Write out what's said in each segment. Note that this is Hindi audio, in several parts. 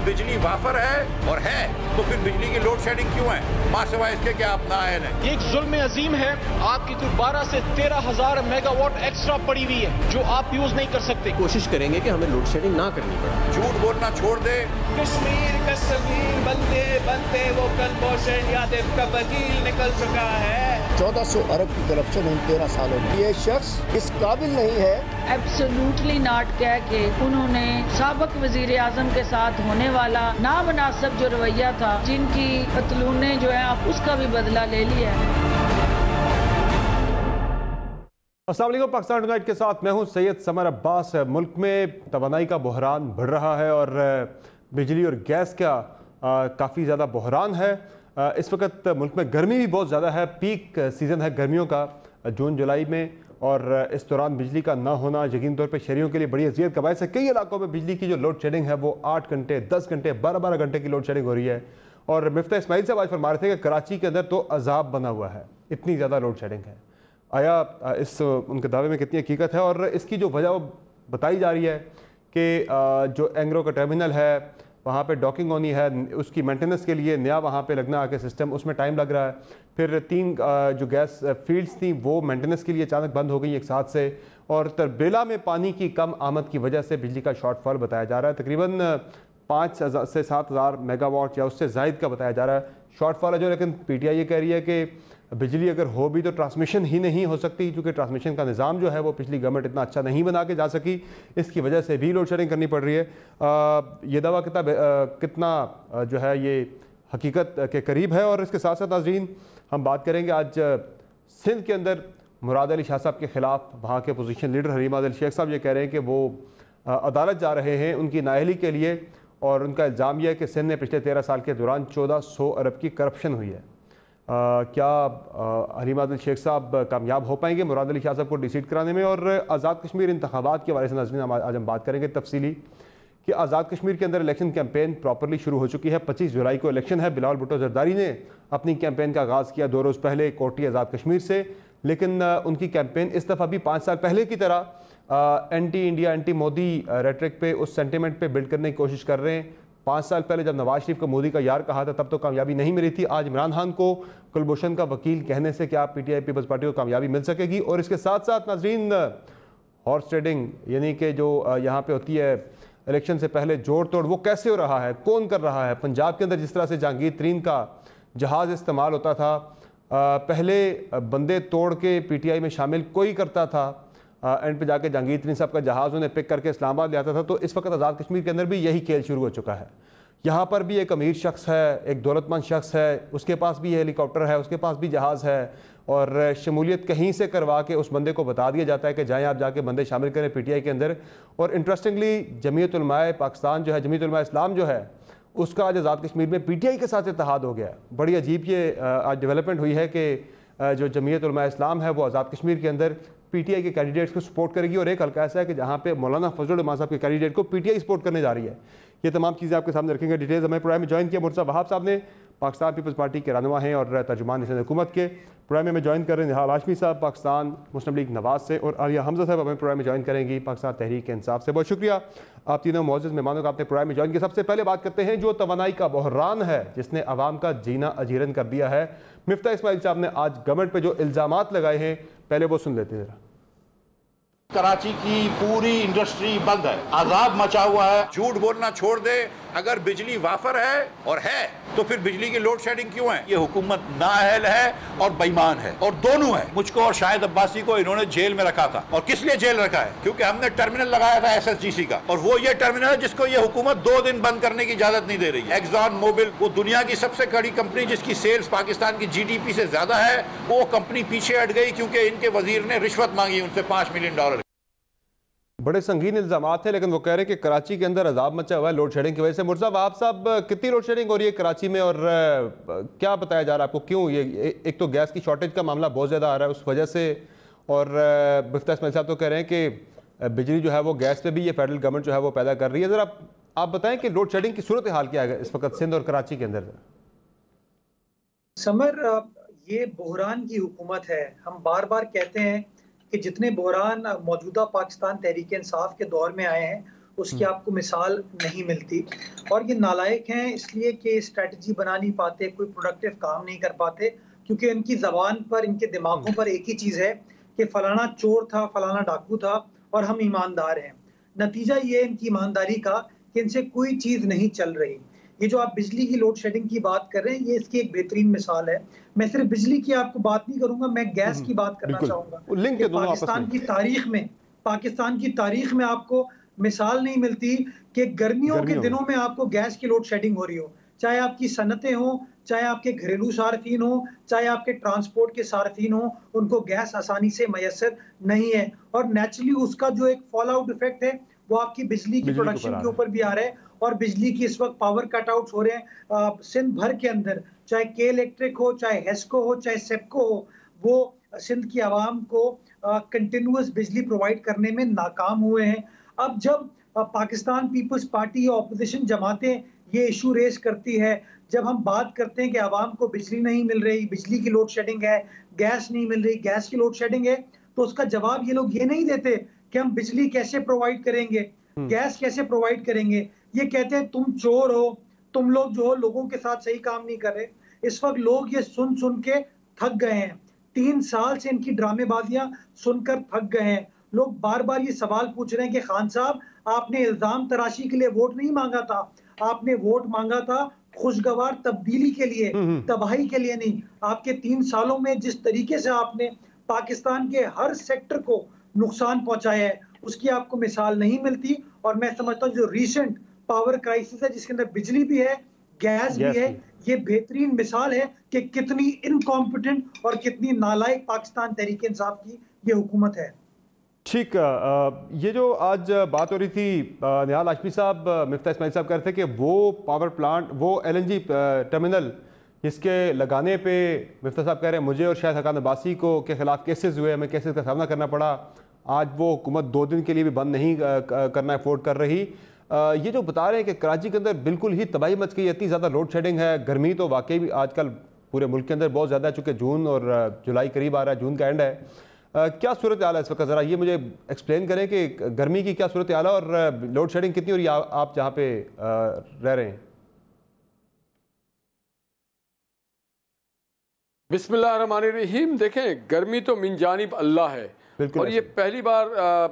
बिजली वाफर है और है तो फिर बिजली की लोड शेडिंग क्यों है? मां सिवाय इसके क्या अपना है? ये एक जुल्म अजीम है। आपकी कुछ 12 से 13,000 मेगावाट एक्स्ट्रा पड़ी हुई है जो आप यूज नहीं कर सकते। कोशिश करेंगे कि हमें लोड शेडिंग ना करनी पड़े। झूठ बोलना छोड़ दे। कश्मीर का सफीर बनते बनते वो कुलभूषण यादव का वकील निकल चुका है। 1400 अरब की करप्शन इन 13 सालों में। ये शख्स इस काबिल नहीं है। एब्सोल्युटली नॉट कह के उन्होंने साबिक वजीर आजम के साथ होने वाला नामुनासिब जो रवैया था, जिनकी पतलूने जो है आप उसका भी बदला ले लिया है। अस्सलाम वालेकुम, पाकिस्तान टुनाइट के साथ मैं हूं सैयद समर अब्बास। मुल्क में तवानाई का बहरान बढ़ रहा है और बिजली और गैस का काफ़ी ज़्यादा बहरान है। इस वक्त मुल्क में गर्मी भी बहुत ज़्यादा है। पीक सीज़न है गर्मियों का जून जुलाई में, और इस दौरान बिजली का ना होना यकीनी तौर पर शहरियों के लिए बड़ी अजियत का बायस है। कई इलाकों में बिजली की जो लोड शेडिंग है वो 8 घंटे 10 घंटे 12-12 घंटे की लोड शेडिंग हो रही है। और मिफ्ता इस्माइल साहब आज फरमा रहे थे कि कराची के अंदर तो अजाब बना हुआ है, इतनी ज़्यादा लोड शेडिंग है। आया इस उनके दावे में कितनी हकीकत है? और इसकी जो वजह बताई जा रही है कि जो एंग्रो का टर्मिनल है वहाँ पे डॉकिंग होनी है, उसकी मेंटेनेंस के लिए नया वहाँ पे लगना आके सिस्टम, उसमें टाइम लग रहा है। फिर 3 जो गैस फील्ड्स थी वो मेंटेनेंस के लिए अचानक बंद हो गई एक साथ से। और तरबेला में पानी की कम आमद की वजह से बिजली का शॉर्टफॉल बताया जा रहा है। तकरीबन 5,000 से 7,000 मेगावाट या उससे ज़ायद का बताया जा रहा है शॉर्टफॉल है जो। लेकिन PTI ये कह रही है कि बिजली अगर हो भी तो ट्रांसमिशन ही नहीं हो सकती, क्योंकि ट्रांसमिशन का निज़ाम जो है वो पिछली गवर्नमेंट इतना अच्छा नहीं बना के जा सकी। इसकी वजह से भी लोड शेडिंग करनी पड़ रही है। ये दावा कितना जो है ये हकीकत के करीब है। और इसके साथ साथ नाज़रीन हम बात करेंगे आज सिंध के अंदर मुराद अली शाह साहब के ख़िलाफ़ वहाँ के अपोजिशन लीडर हरीम अदल शेख साहब ये कह रहे हैं कि वो अदालत जा रहे हैं उनकी नाअहली के लिए। और उनका इल्ज़ाम यह है कि सिंध में पिछले 13 साल के दौरान 1400 अरब की करप्शन हुई है। क्या हरीम अदल शेख साहब कामयाब हो पाएंगे मुराद अली शाह साहब को डिसीट कराने में? और आज़ाद कश्मीर इंतखाबात के हवाले से नाज़रीन आज हम बात करेंगे तफसीली कि आज़ाद कश्मीर के अंदर इलेक्शन कैंपेन प्रॉपरली शुरू हो चुकी है। 25 जुलाई को इलेक्शन है। बिलावल भुट्टो जरदारी ने अपनी कैंपेन का आगाज़ किया 2 रोज़ पहले कोटी आज़ाद कश्मीर से। लेकिन उनकी कैंपेन इस दफ़ा भी 5 साल पहले की तरह anti India anti Modi rhetoric पे, उस सेंटिमेंट पे बिल्ड करने की कोशिश कर रहे हैं। 5 साल पहले जब नवाज शरीफ को मोदी का यार कहा था तब तो कामयाबी नहीं मिली थी। आज इमरान खान को कुलभूषण का वकील कहने से क्या PTI पीपल्स पार्टी को कामयाबी मिल सकेगी? और इसके साथ साथ नाजरीन हॉर्स ट्रेडिंग यानी कि जो यहाँ पे होती है इलेक्शन से पहले जोड़ तोड़, वो कैसे हो रहा है, कौन कर रहा है? पंजाब के अंदर जिस तरह से जहांगीर तरीन का जहाज़ इस्तेमाल होता था, पहले बंदे तोड़ के PTI में शामिल कोई करता था, एंड पे जाके जहांगीर तरीन साहब का जहाज़ उन्हें पिक करके इस्लामाबाद ले आता था। तो इस वक्त आज़ाद कश्मीर के अंदर भी यही खेल शुरू हो चुका है। यहाँ पर भी एक अमीर शख्स है, एक दौलतमंद शख्स है, उसके पास भी हेलीकॉप्टर है, उसके पास भी जहाज़ है, और शमूलियत कहीं से करवा के उस बंदे को बता दिया जाता है कि जाएँ आप जाके बंदे शामिल करें PTI के अंदर। और इंटरेस्टिंगली जमीयत उलमाए पाकिस्तान जो है, जमीयत उलमाए इस्लाम जो है, उसका आज आज़ाद कश्मीर में PTI के साथ इत्तेहाद हो गया है। बड़ी अजीब ये आज डेवलपमेंट हुई है कि जो जमीयत उलमाए इस्लाम है वो आज़ाद कश्मीर के अंदर PTI के कैंडिडेट्स को सपोर्ट करेगी। और एक हल्का ऐसा है कि जहाँ पे मौलाना फजलुर रहमान साहब के कैंडिडेट को PTI सपोर्ट करने जा रही है। ये तमाम चीज़ें आपके सामने रखेंगे। डिटेल्स हमें प्रोग्राम में ज्वाइन किया मुर्तज़ा वहाब साहब ने, पाकिस्तान पीपल्स पार्टी के रहनुमा हैं और तर्जुमान हिंद हुकूमत के। प्रोग्राम में ज्वाइन कर रहे हैं निहाल हाशमी साहब पाकिस्तान मुस्लिम लीग नवाज से, और आलिया हमजा साहब हमें प्रोग्राम में ज्वाइन करेंगी पाकिस्तान तहरीक इंसाफ से। बहुत शुक्रिया आप तीनों मौजूद मेहमानों का आपने प्रोग्राम में ज्वाइन किया। सबसे पहले बात करते हैं जो तवानाई का बहरान है जिसने आवाम का जीना अजीरन कर दिया है। मिफ्ता इस्माइल साहब ने आज गवर्नमेंट पर जो इल्ज़ामात लगाए हैं पहले वो सुन लेते हैं जरा। कराची की पूरी इंडस्ट्री बंद है, अजाब मचा हुआ है। झूठ बोलना छोड़ दे। अगर बिजली वाफर है और है तो फिर बिजली की लोड शेडिंग क्यों है? ये हुकूमत नाअहल है और बेईमान है, और दोनों है। मुझको और शाहिद अब्बासी को इन्होंने जेल में रखा था। और किस लिए जेल रखा है? क्योंकि हमने टर्मिनल लगाया था SSGC का, और वो ये टर्मिनल है जिसको ये हुकूमत 2 दिन बंद करने की इजाजत नहीं दे रही है। एक्सॉन मोबिल, वो दुनिया की सबसे बड़ी कंपनी जिसकी सेल्स पाकिस्तान की GDP से ज्यादा है, वो कंपनी पीछे हट गई क्योंकि इनके वजीर ने रिश्वत मांगी उनसे $5 मिलियन। बड़े संगीन इल्ज़ामात थे, लेकिन वो कह रहे हैं कि कराची के अंदर अजाब मचा हुआ है लोड शेडिंग की वजह से। मुर्तज़ा वहाब साहब, कितनी लोड शेडिंग हो रही है कराची में और क्या बताया जा रहा है आपको क्यों? ये एक तो गैस की शॉर्टेज का मामला बहुत ज़्यादा आ रहा है उस वजह से, और मिफ्ता इस्माइल साहब तो कह रहे हैं कि बिजली जो है वो गैस पे भी ये फेडरल गवर्नमेंट जो है वो पैदा कर रही है। ज़रा आप बताएं कि लोड शेडिंग की सूरत हाल क्या है इस वक्त सिंध और कराची के अंदर? समर, ये बहरान की हुकूमत है। हम बार बार कहते हैं कि जितने बहरान मौजूदा पाकिस्तान तहरीक इंसाफ के दौर में आए हैं उसकी आपको मिसाल नहीं मिलती। और ये नालायक हैं इसलिए कि स्ट्रेटजी बना नहीं पाते, कोई प्रोडक्टिव काम नहीं कर पाते, क्योंकि इनकी ज़बान पर, इनके दिमागों पर एक ही चीज़ है कि फलाना चोर था, फलाना डाकू था और हम ईमानदार हैं। नतीजा ये इनकी ईमानदारी का कि इनसे कोई चीज़ नहीं चल रही। ये जो आप बिजली की लोड शेडिंग की बात कर रहे हैं, ये इसकी एक बेहतरीन मिसाल है। मैं सिर्फ बिजली की आपको बात नहीं करूंगा, मैं गैस की बात करना चाहूंगा। पाकिस्तान की तारीख में आपको मिसाल नहीं मिलती कि गर्मियों के दिनों में आपको गैस की लोड शेडिंग हो रही हो, चाहे आपकी सनतें हो, चाहे आपके घरेलू सार्फिन हो, चाहे आपके ट्रांसपोर्ट के सार्फिन हो, उनको गैस आसानी से मैसर नहीं है। और नेचुरली उसका जो एक फॉल आउट इफेक्ट है वो आपकी बिजली की प्रोडक्शन के ऊपर भी आ रहा है। और बिजली की इस वक्त पावर कट आउट हो रहे हैं सिंध भर के अंदर, चाहे के इलेक्ट्रिक हो, चाहे हेस्को हो, चाहे सेप्को हो, वो सिंध की आवाम को कंटिन्यूअस बिजली प्रोवाइड करने में नाकाम हुए हैं। अब जब पाकिस्तान पीपल्स पार्टी या ऑपोजिशन जमातें ये इशू रेस करती है, जब हम बात करते हैं कि आवाम को बिजली नहीं मिल रही, बिजली की लोड शेडिंग है, गैस नहीं मिल रही, गैस की लोड शेडिंग है, तो उसका जवाब ये लोग ये नहीं देते कि हम बिजली कैसे प्रोवाइड करेंगे, गैस कैसे प्रोवाइड करेंगे। ये कहते हैं तुम चोर हो, तुम लोग जो हो लोगों के साथ सही काम नहीं कर रहे। इस वक्त लोग ये सुन सुन के थक गए हैं। 3 साल से इनकी ड्रामेबाजियां सुनकर थक गए हैं। लोग बार बार ये सवाल पूछ रहे हैं कि खान साहब, आपने इल्जाम तराशी के लिए वोट नहीं मांगा था, आपने वोट मांगा था खुशगवार तब्दीली के लिए, तबाही के लिए नहीं। आपके 3 सालों में जिस तरीके से आपने पाकिस्तान के हर सेक्टर को नुकसान पहुंचाया है, उसकी आपको मिसाल नहीं मिलती। और मैं समझता हूँ जो रीसेंट पावर क्राइसिस है, जिसके अंदर बिजली भी है, गैस भी है, ये बेहतरीन मिसाल है कि कितनी इनकॉम्पिटेंट और कितनी नालायक पाकिस्तान तहरीक इंसाफ की ये हुकूमत है। ठीक, ये जो आज बात हो रही थी, निहाल हाशमी साहब, मिफ्ता इस्माइल साहब कह रहे थे कि वो पावर प्लांट, वो LNG टर्मिनल जिसके लगाने पे मिफ्ता साहब कह रहे हैं मुझे और शायद हकान अब्बासी को के खिलाफ केसेस हुए, हमें केसेस का सामना करना पड़ा। आज वो हुकूमत 2 दिन के लिए भी बंद नहीं करना अफोर्ड कर रही। ये जो बता रहे हैं कि कराची के अंदर बिल्कुल ही तबाही मच गई, इतनी ज़्यादा लोड शेडिंग है, गर्मी तो वाकई भी आजकल पूरे मुल्क के अंदर बहुत ज़्यादा है, चूँकि जून और जुलाई करीब आ रहा है, जून का एंड है। क्या सूरत हाल है इस वक्त? ज़रा ये मुझे एक्सप्लेन करें कि गर्मी की क्या सूरत हाल है और लोड शेडिंग कितनी हो रही है आप जहाँ पे रह रहे हैं? बिस्मिल्लाहिर्रहमानिर्रहीम। देखें, गर्मी तो मिन जानिब अल्लाह है, और ये पहली बार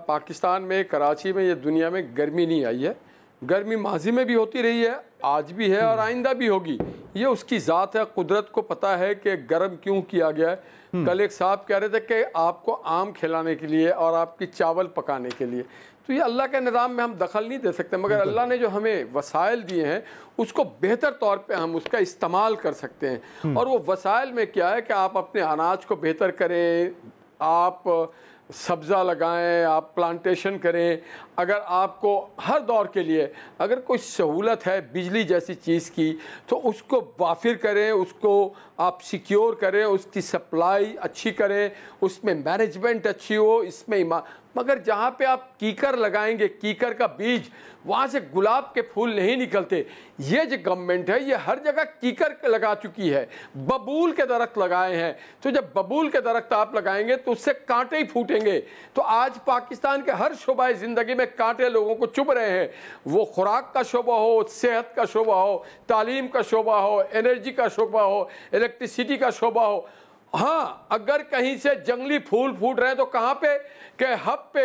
पाकिस्तान में, कराची में, ये दुनिया में गर्मी नहीं आई है। गर्मी माजी में भी होती रही है, आज भी है और आइंदा भी होगी। ये उसकी ज़ात है, कुदरत को पता है कि गर्म क्यों किया गया है। कल एक साहब कह रहे थे कि आपको आम खिलाने के लिए और आपकी चावल पकाने के लिए, तो ये अल्लाह के निज़ाम में हम दखल नहीं दे सकते, मगर अल्लाह ने जो हमें वसाइल दिए हैं उसको बेहतर तौर पे हम उसका इस्तेमाल कर सकते हैं। और वो वसाइल में क्या है कि आप अपने अनाज को बेहतर करें, आप सब्ज़ा लगाएं, आप प्लांटेशन करें। अगर आपको हर दौर के लिए अगर कोई सहूलत है बिजली जैसी चीज़ की, तो उसको वाफिर करें, उसको आप सिक्योर करें, उसकी सप्लाई अच्छी करें, उसमें मैनेजमेंट अच्छी हो, इसमें मगर जहाँ पे आप कीकर लगाएंगे, कीकर का बीज, वहाँ से गुलाब के फूल नहीं निकलते। ये जो गवर्नमेंट है ये हर जगह कीकर लगा चुकी है, बबूल के दरख्त लगाए हैं। तो जब बबूल के दरख्त आप लगाएंगे तो उससे कांटे ही फूटेंगे। तो आज पाकिस्तान के हर शोबा ज़िंदगी में कांटे लोगों को चुभ रहे हैं, वो खुराक का शोबा हो, सेहत का शोबा हो, तालीम का शोबा हो, एनर्जी का शोबा हो, इलेक्ट्रिसिटी का शोबा हो। हाँ, अगर कहीं से जंगली फूल फूट रहे हैं तो कहाँ पे के हब पे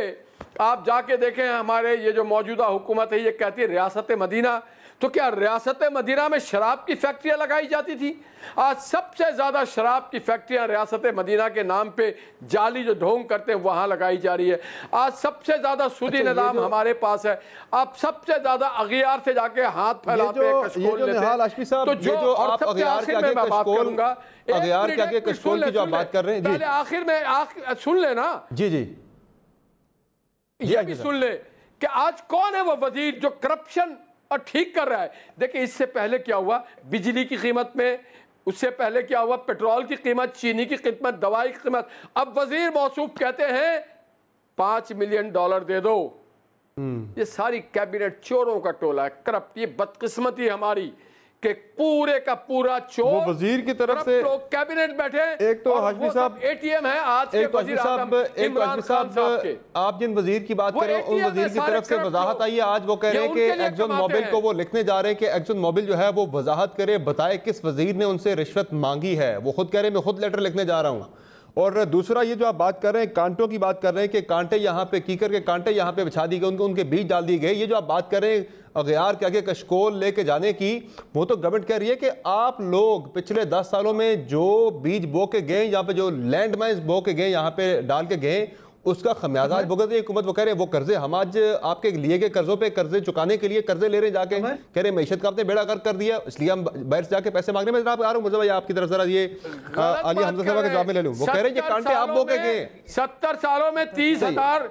आप जाके देखें। हमारे ये जो मौजूदा हुकूमत है ये कहती है रियासत मदीना, तो क्या रियासत मदीना में शराब की फैक्ट्रियाँ लगाई जाती थी? आज सबसे ज़्यादा शराब की फैक्ट्रियाँ रियासत मदीना के नाम पे जाली जो ढोंग करते हैं वहाँ लगाई जा रही है। आज सबसे ज़्यादा सूदी निज़ाम हमारे पास है। आप सबसे ज़्यादा अगियार से जाके हाथ फैलाते हैं, कशकोल लेते हैं। तो जो और सबसे आखिर में मैं बात करूँगा, अगियार के आगे कशकोल की जो आप बात कर रहे हैं, पहले आखिर में सुन लेना जी जी, ये भी सुन ले कि आज कौन है वो वजीर जो करप्शन और ठीक कर रहा है। देखिए, इससे पहले क्या हुआ बिजली की कीमत में, उससे पहले क्या हुआ पेट्रोल की कीमत, चीनी की कीमत, दवाई की कीमत। अब वजीर मौसूफ कहते हैं $5 मिलियन दे दो। ये सारी कैबिनेट चोरों का टोला है, करप्ट। ये बदकिस्मती हमारी कि पूरे का पूरा चोर वो वजीर की तरफ से लोग कैबिनेट बैठे, एक तो हाशमी साहब एटीएम है आज के वजीर आज़म इमरान खान साहब के। आप जिन वजीर की बात कर रहे हैं उन वजीर की तरफ से वजाहत आई है। आज वो कह रहे हैं कि एक्सन मोबिल को वो लिखने जा रहे हैं कि एक्सन मोबिल जो है वो वजाहत करे, बताए किस वजीर ने उनसे रिश्वत मांगी है। वो खुद कह रहे हैं मैं खुद लेटर लिखने जा रहा हूँ। और दूसरा ये जो आप बात कर रहे हैं कांटों की बात कर रहे हैं कि कांटे यहाँ पे कीकर के कांटे यहाँ पे बिछा दिए गए, उनके बीज डाल दिए गए। ये जो आप बात कर रहे हैं अगयार के आगे कशकोल लेके जाने की, वो तो गवर्नमेंट कह रही है कि आप लोग पिछले 10 सालों में जो बीज बो के गए, यहाँ पे जो लैंड माइंस बो के गए, यहाँ पे डाल के गए, उसका खमियाजा आज भुगत रही है हुकूमत। वो कह रहे हैं वो कर्जे हम आज आपके लिए गए कर्जों पे कर्जे चुकाने के लिए कर्जे ले रहे हैं, जाके कह रहे मैशत का आपने बेड़ा गर्क कर दिया, इसलिए हम बाहर से जाके पैसे मांगने में आ रहा हूँ। मुझे भाई आपकी तरफ जरा ये आलिया हमजा साहब के जवाब में ले लूं। वो कह रहे हैं ये कांटे आप बो के गए 70 सालों में 30,000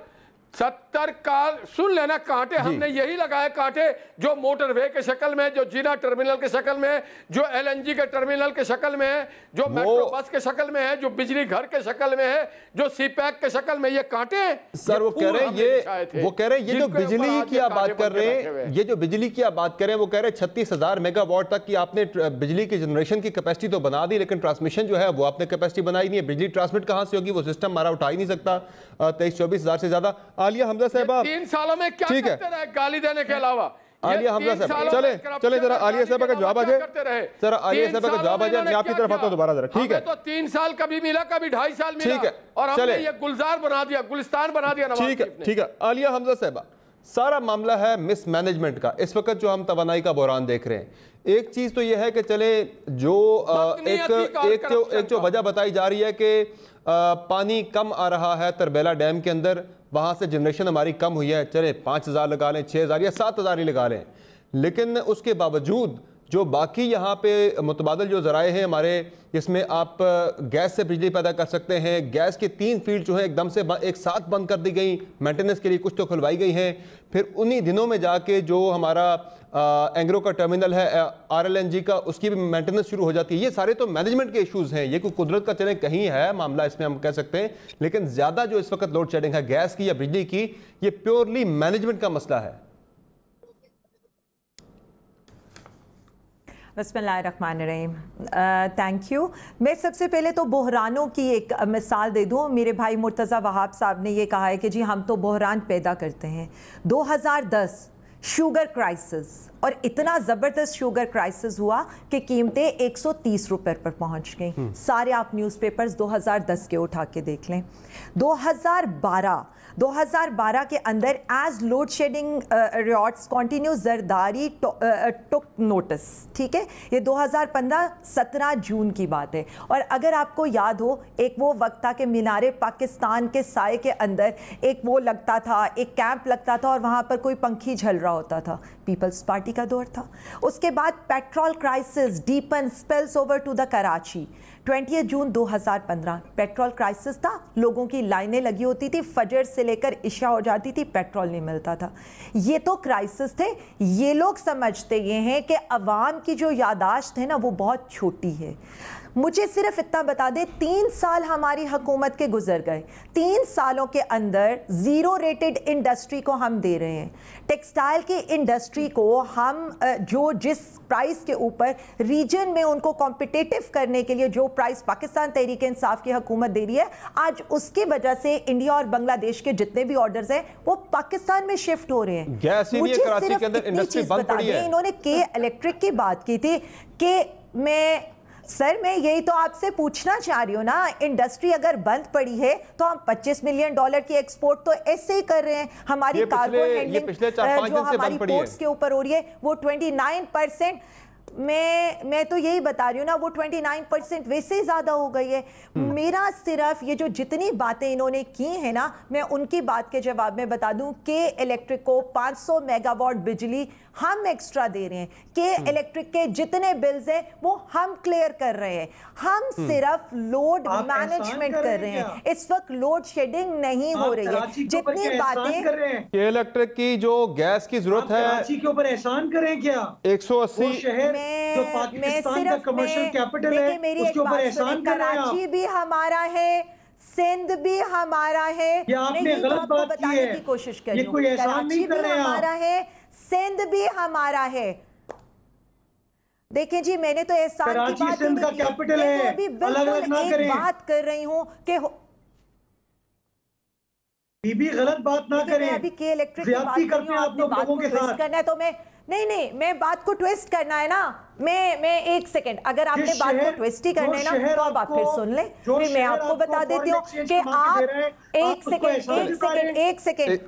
70 काल सुन लेना कांटे हमने यही लगाए, कांटे जो मोटरवे के शक्ल में, जो जीना टर्मिनल के शक्ल में, जो एलएनजी के टर्मिनल के शक्ल में है, जो मेट्रो बस के शक्ल में है, जो बिजली घर के शक्ल में है, जो सीपैक के शक्ल में, ये कांटे सर वो कह रहे हैं ये जो बिजली की आप बात कर रहे हैं, ये जो बिजली की आप बात कर रहे हैं, वो कह रहे हैं 36,000 मेगावाट तक की आपने बिजली की जनरेशन की कैपेसिटी तो बना दी, लेकिन ट्रांसमिशन जो है वो आपने कैपेसिटी बनाई नहीं है। बिजली ट्रांसमिट कहां से होगी? वो सिस्टम हमारा उठा ही नहीं सकता 23-24 हज़ार से ज्यादा। आलिया हमजा साहब 3 सालों में क्या करते रहे गाली देने के अलावा? आलिया हमजा साहब चले जरा आलिया साहब का जवाब आ जाए, जरा आलिया साहब का जवाब आ जाए, मैं आपकी तरफ आता हूं दोबारा जरा। ठीक है, तो 3 साल कभी मिला, कभी 2.5 साल मिला, ठीक है, और हमने ये गुलजार बना दिया, गुलिस्तान बना दिया। ठीक है आलिया हमजा साहब, सारा मामला है मिसमैनेजमेंट का। इस वक्त जो हम तवानाई का बहरान देख रहे हैं, एक चीज तो यह है कि चले जो एक जो वजह बताई जा रही है कि पानी कम आ रहा है तरबेला डैम के अंदर, वहाँ से जनरेशन हमारी कम हुई है, चले 5,000 लगा लें, 6,000 या 7,000 ही लगा लें, लेकिन उसके बावजूद जो बाकी यहाँ पे मुतबादल जो ज़राए हैं हमारे, जिसमें आप गैस से बिजली पैदा कर सकते हैं, गैस के 3 फील्ड जो है एकदम से एक साथ बंद कर दी गई, मेंटेनेंस के लिए कुछ तो खुलवाई गई हैं, फिर उन्हीं दिनों में जाके जो हमारा एंग्रो का टर्मिनल है RLNG का, उसकी भी मेंटेनेंस शुरू हो जाती है। ये सारे तो मैनेजमेंट के इश्यूज़ हैं, ये कोई कुदरत का चले कहीं है मामला, इसमें हम कह सकते हैं, लेकिन ज़्यादा जो इस वक्त लोड शेडिंग है गैस की या बिजली की, ये प्योरली मैनेजमेंट का मसला है। बिस्मिल्लाहिर्रहमानिर्रहीम, थैंक यू। मैं सबसे पहले तो बहरानों की एक मिसाल दे दूँ। मेरे भाई मुर्तज़ा वहाब साहब ने ये कहा है कि जी हम तो बहरान पैदा करते हैं। 2010 शुगर क्राइसिस, और इतना ज़बरदस्त शुगर क्राइसिस हुआ कि कीमतें 130 रुपए पर पहुंच गई। सारे आप न्यूज़पेपर्स 2010 के उठा के देख लें। 2012 के अंदर as load shedding riots continue Zardari took notice, ठीक है, ये 2015-17 जून की बात है। और अगर आपको याद हो, एक वो वक्त था कि मीनारे पाकिस्तान के साए के अंदर एक वो लगता था, एक कैंप लगता था और वहाँ पर कोई पंखी झल रहा होता था। पीपल्स पार्टी का दौर था। उसके बाद petrol crisis deepen spills over to the Karachi. 20 June 2015 petrol crisis था, लोगों की लाइनें लगी होती थी, फजर से लेकर इशा हो जाती थी, पेट्रोल नहीं मिलता था। ये तो क्राइसिस थे। ये लोग समझते ये हैं कि अवाम की जो यादाश्त है ना वो बहुत छोटी है। मुझे सिर्फ इतना बता दें, 3 साल हमारी हुकूमत के गुजर गए, 3 सालों के अंदर 0 रेटेड इंडस्ट्री को हम दे रहे हैं। टेक्सटाइल की इंडस्ट्री को हम जो जिस प्राइस के ऊपर रीजन में उनको कॉम्पिटिटिव करने के लिए जो प्राइस पाकिस्तान तहरीक इंसाफ की हुकूमत दे रही है, आज उसकी वजह से इंडिया और बांग्लादेश के जितने भी ऑर्डर्स हैं वो पाकिस्तान में शिफ्ट हो रहे हैं। मुझे सिर्फ इतनी चीज बता दें, इन्होंने के इलेक्ट्रिक की बात की थी कि मैं यही तो आपसे पूछना चाह रही हूँ ना, इंडस्ट्री अगर बंद पड़ी है तो हम $25 मिलियन की एक्सपोर्ट तो ऐसे ही कर रहे हैं। हमारी कार्गो हैंडलिंग जो हमारी पोर्ट्स के ऊपर हो रही है वो 29%। मैं तो यही बता रही हूँ ना, वो 29% वैसे ही ज्यादा हो गई है। मेरा सिर्फ ये जो जितनी बातें इन्होंने की है ना, मैं उनकी बात के जवाब में बता दूं कि इलेक्ट्रिक को 500 मेगावाट बिजली हम एक्स्ट्रा दे रहे हैं, कि इलेक्ट्रिक के जितने बिल्स हैं वो हम क्लियर कर रहे हैं। हम सिर्फ लोड मैनेजमेंट कर रहे हैं, इस वक्त लोड शेडिंग नहीं हो रही है। जितनी बातें इलेक्ट्रिक की जो गैस की जरूरत है, कराची के ऊपर एहसान करें क्या? 180 शहर जो पाकिस्तान का कमर्शियल कैपिटल है, उसके ऊपर एहसान कर रहे हैं। कराची भी हमारा है, सिंध भी हमारा है। ये आपने गलत बात की है। की कोशिश कर ये कोई एहसान नहीं कर रहे हैं। हमारा है, सिंध भी हमारा है। देखिए जी, मैंने तो एहसान की बात सिंध का कैपिटल है, अलग-अलग ना करें। बात कर रही हूँ कि बीबी गलत बात ना करें। अभी के इलेक्ट्रिक की बात करते हैं आप लोगों के साथ करना है तो मैं बात को ट्विस्ट करना है ना। मैं एक सेकंड, अगर आपने बात को ट्विस्ट ही करना है ना तो अब आप फिर सुन ले, फिर मैं आपको बता देती हूँ कि आप एक second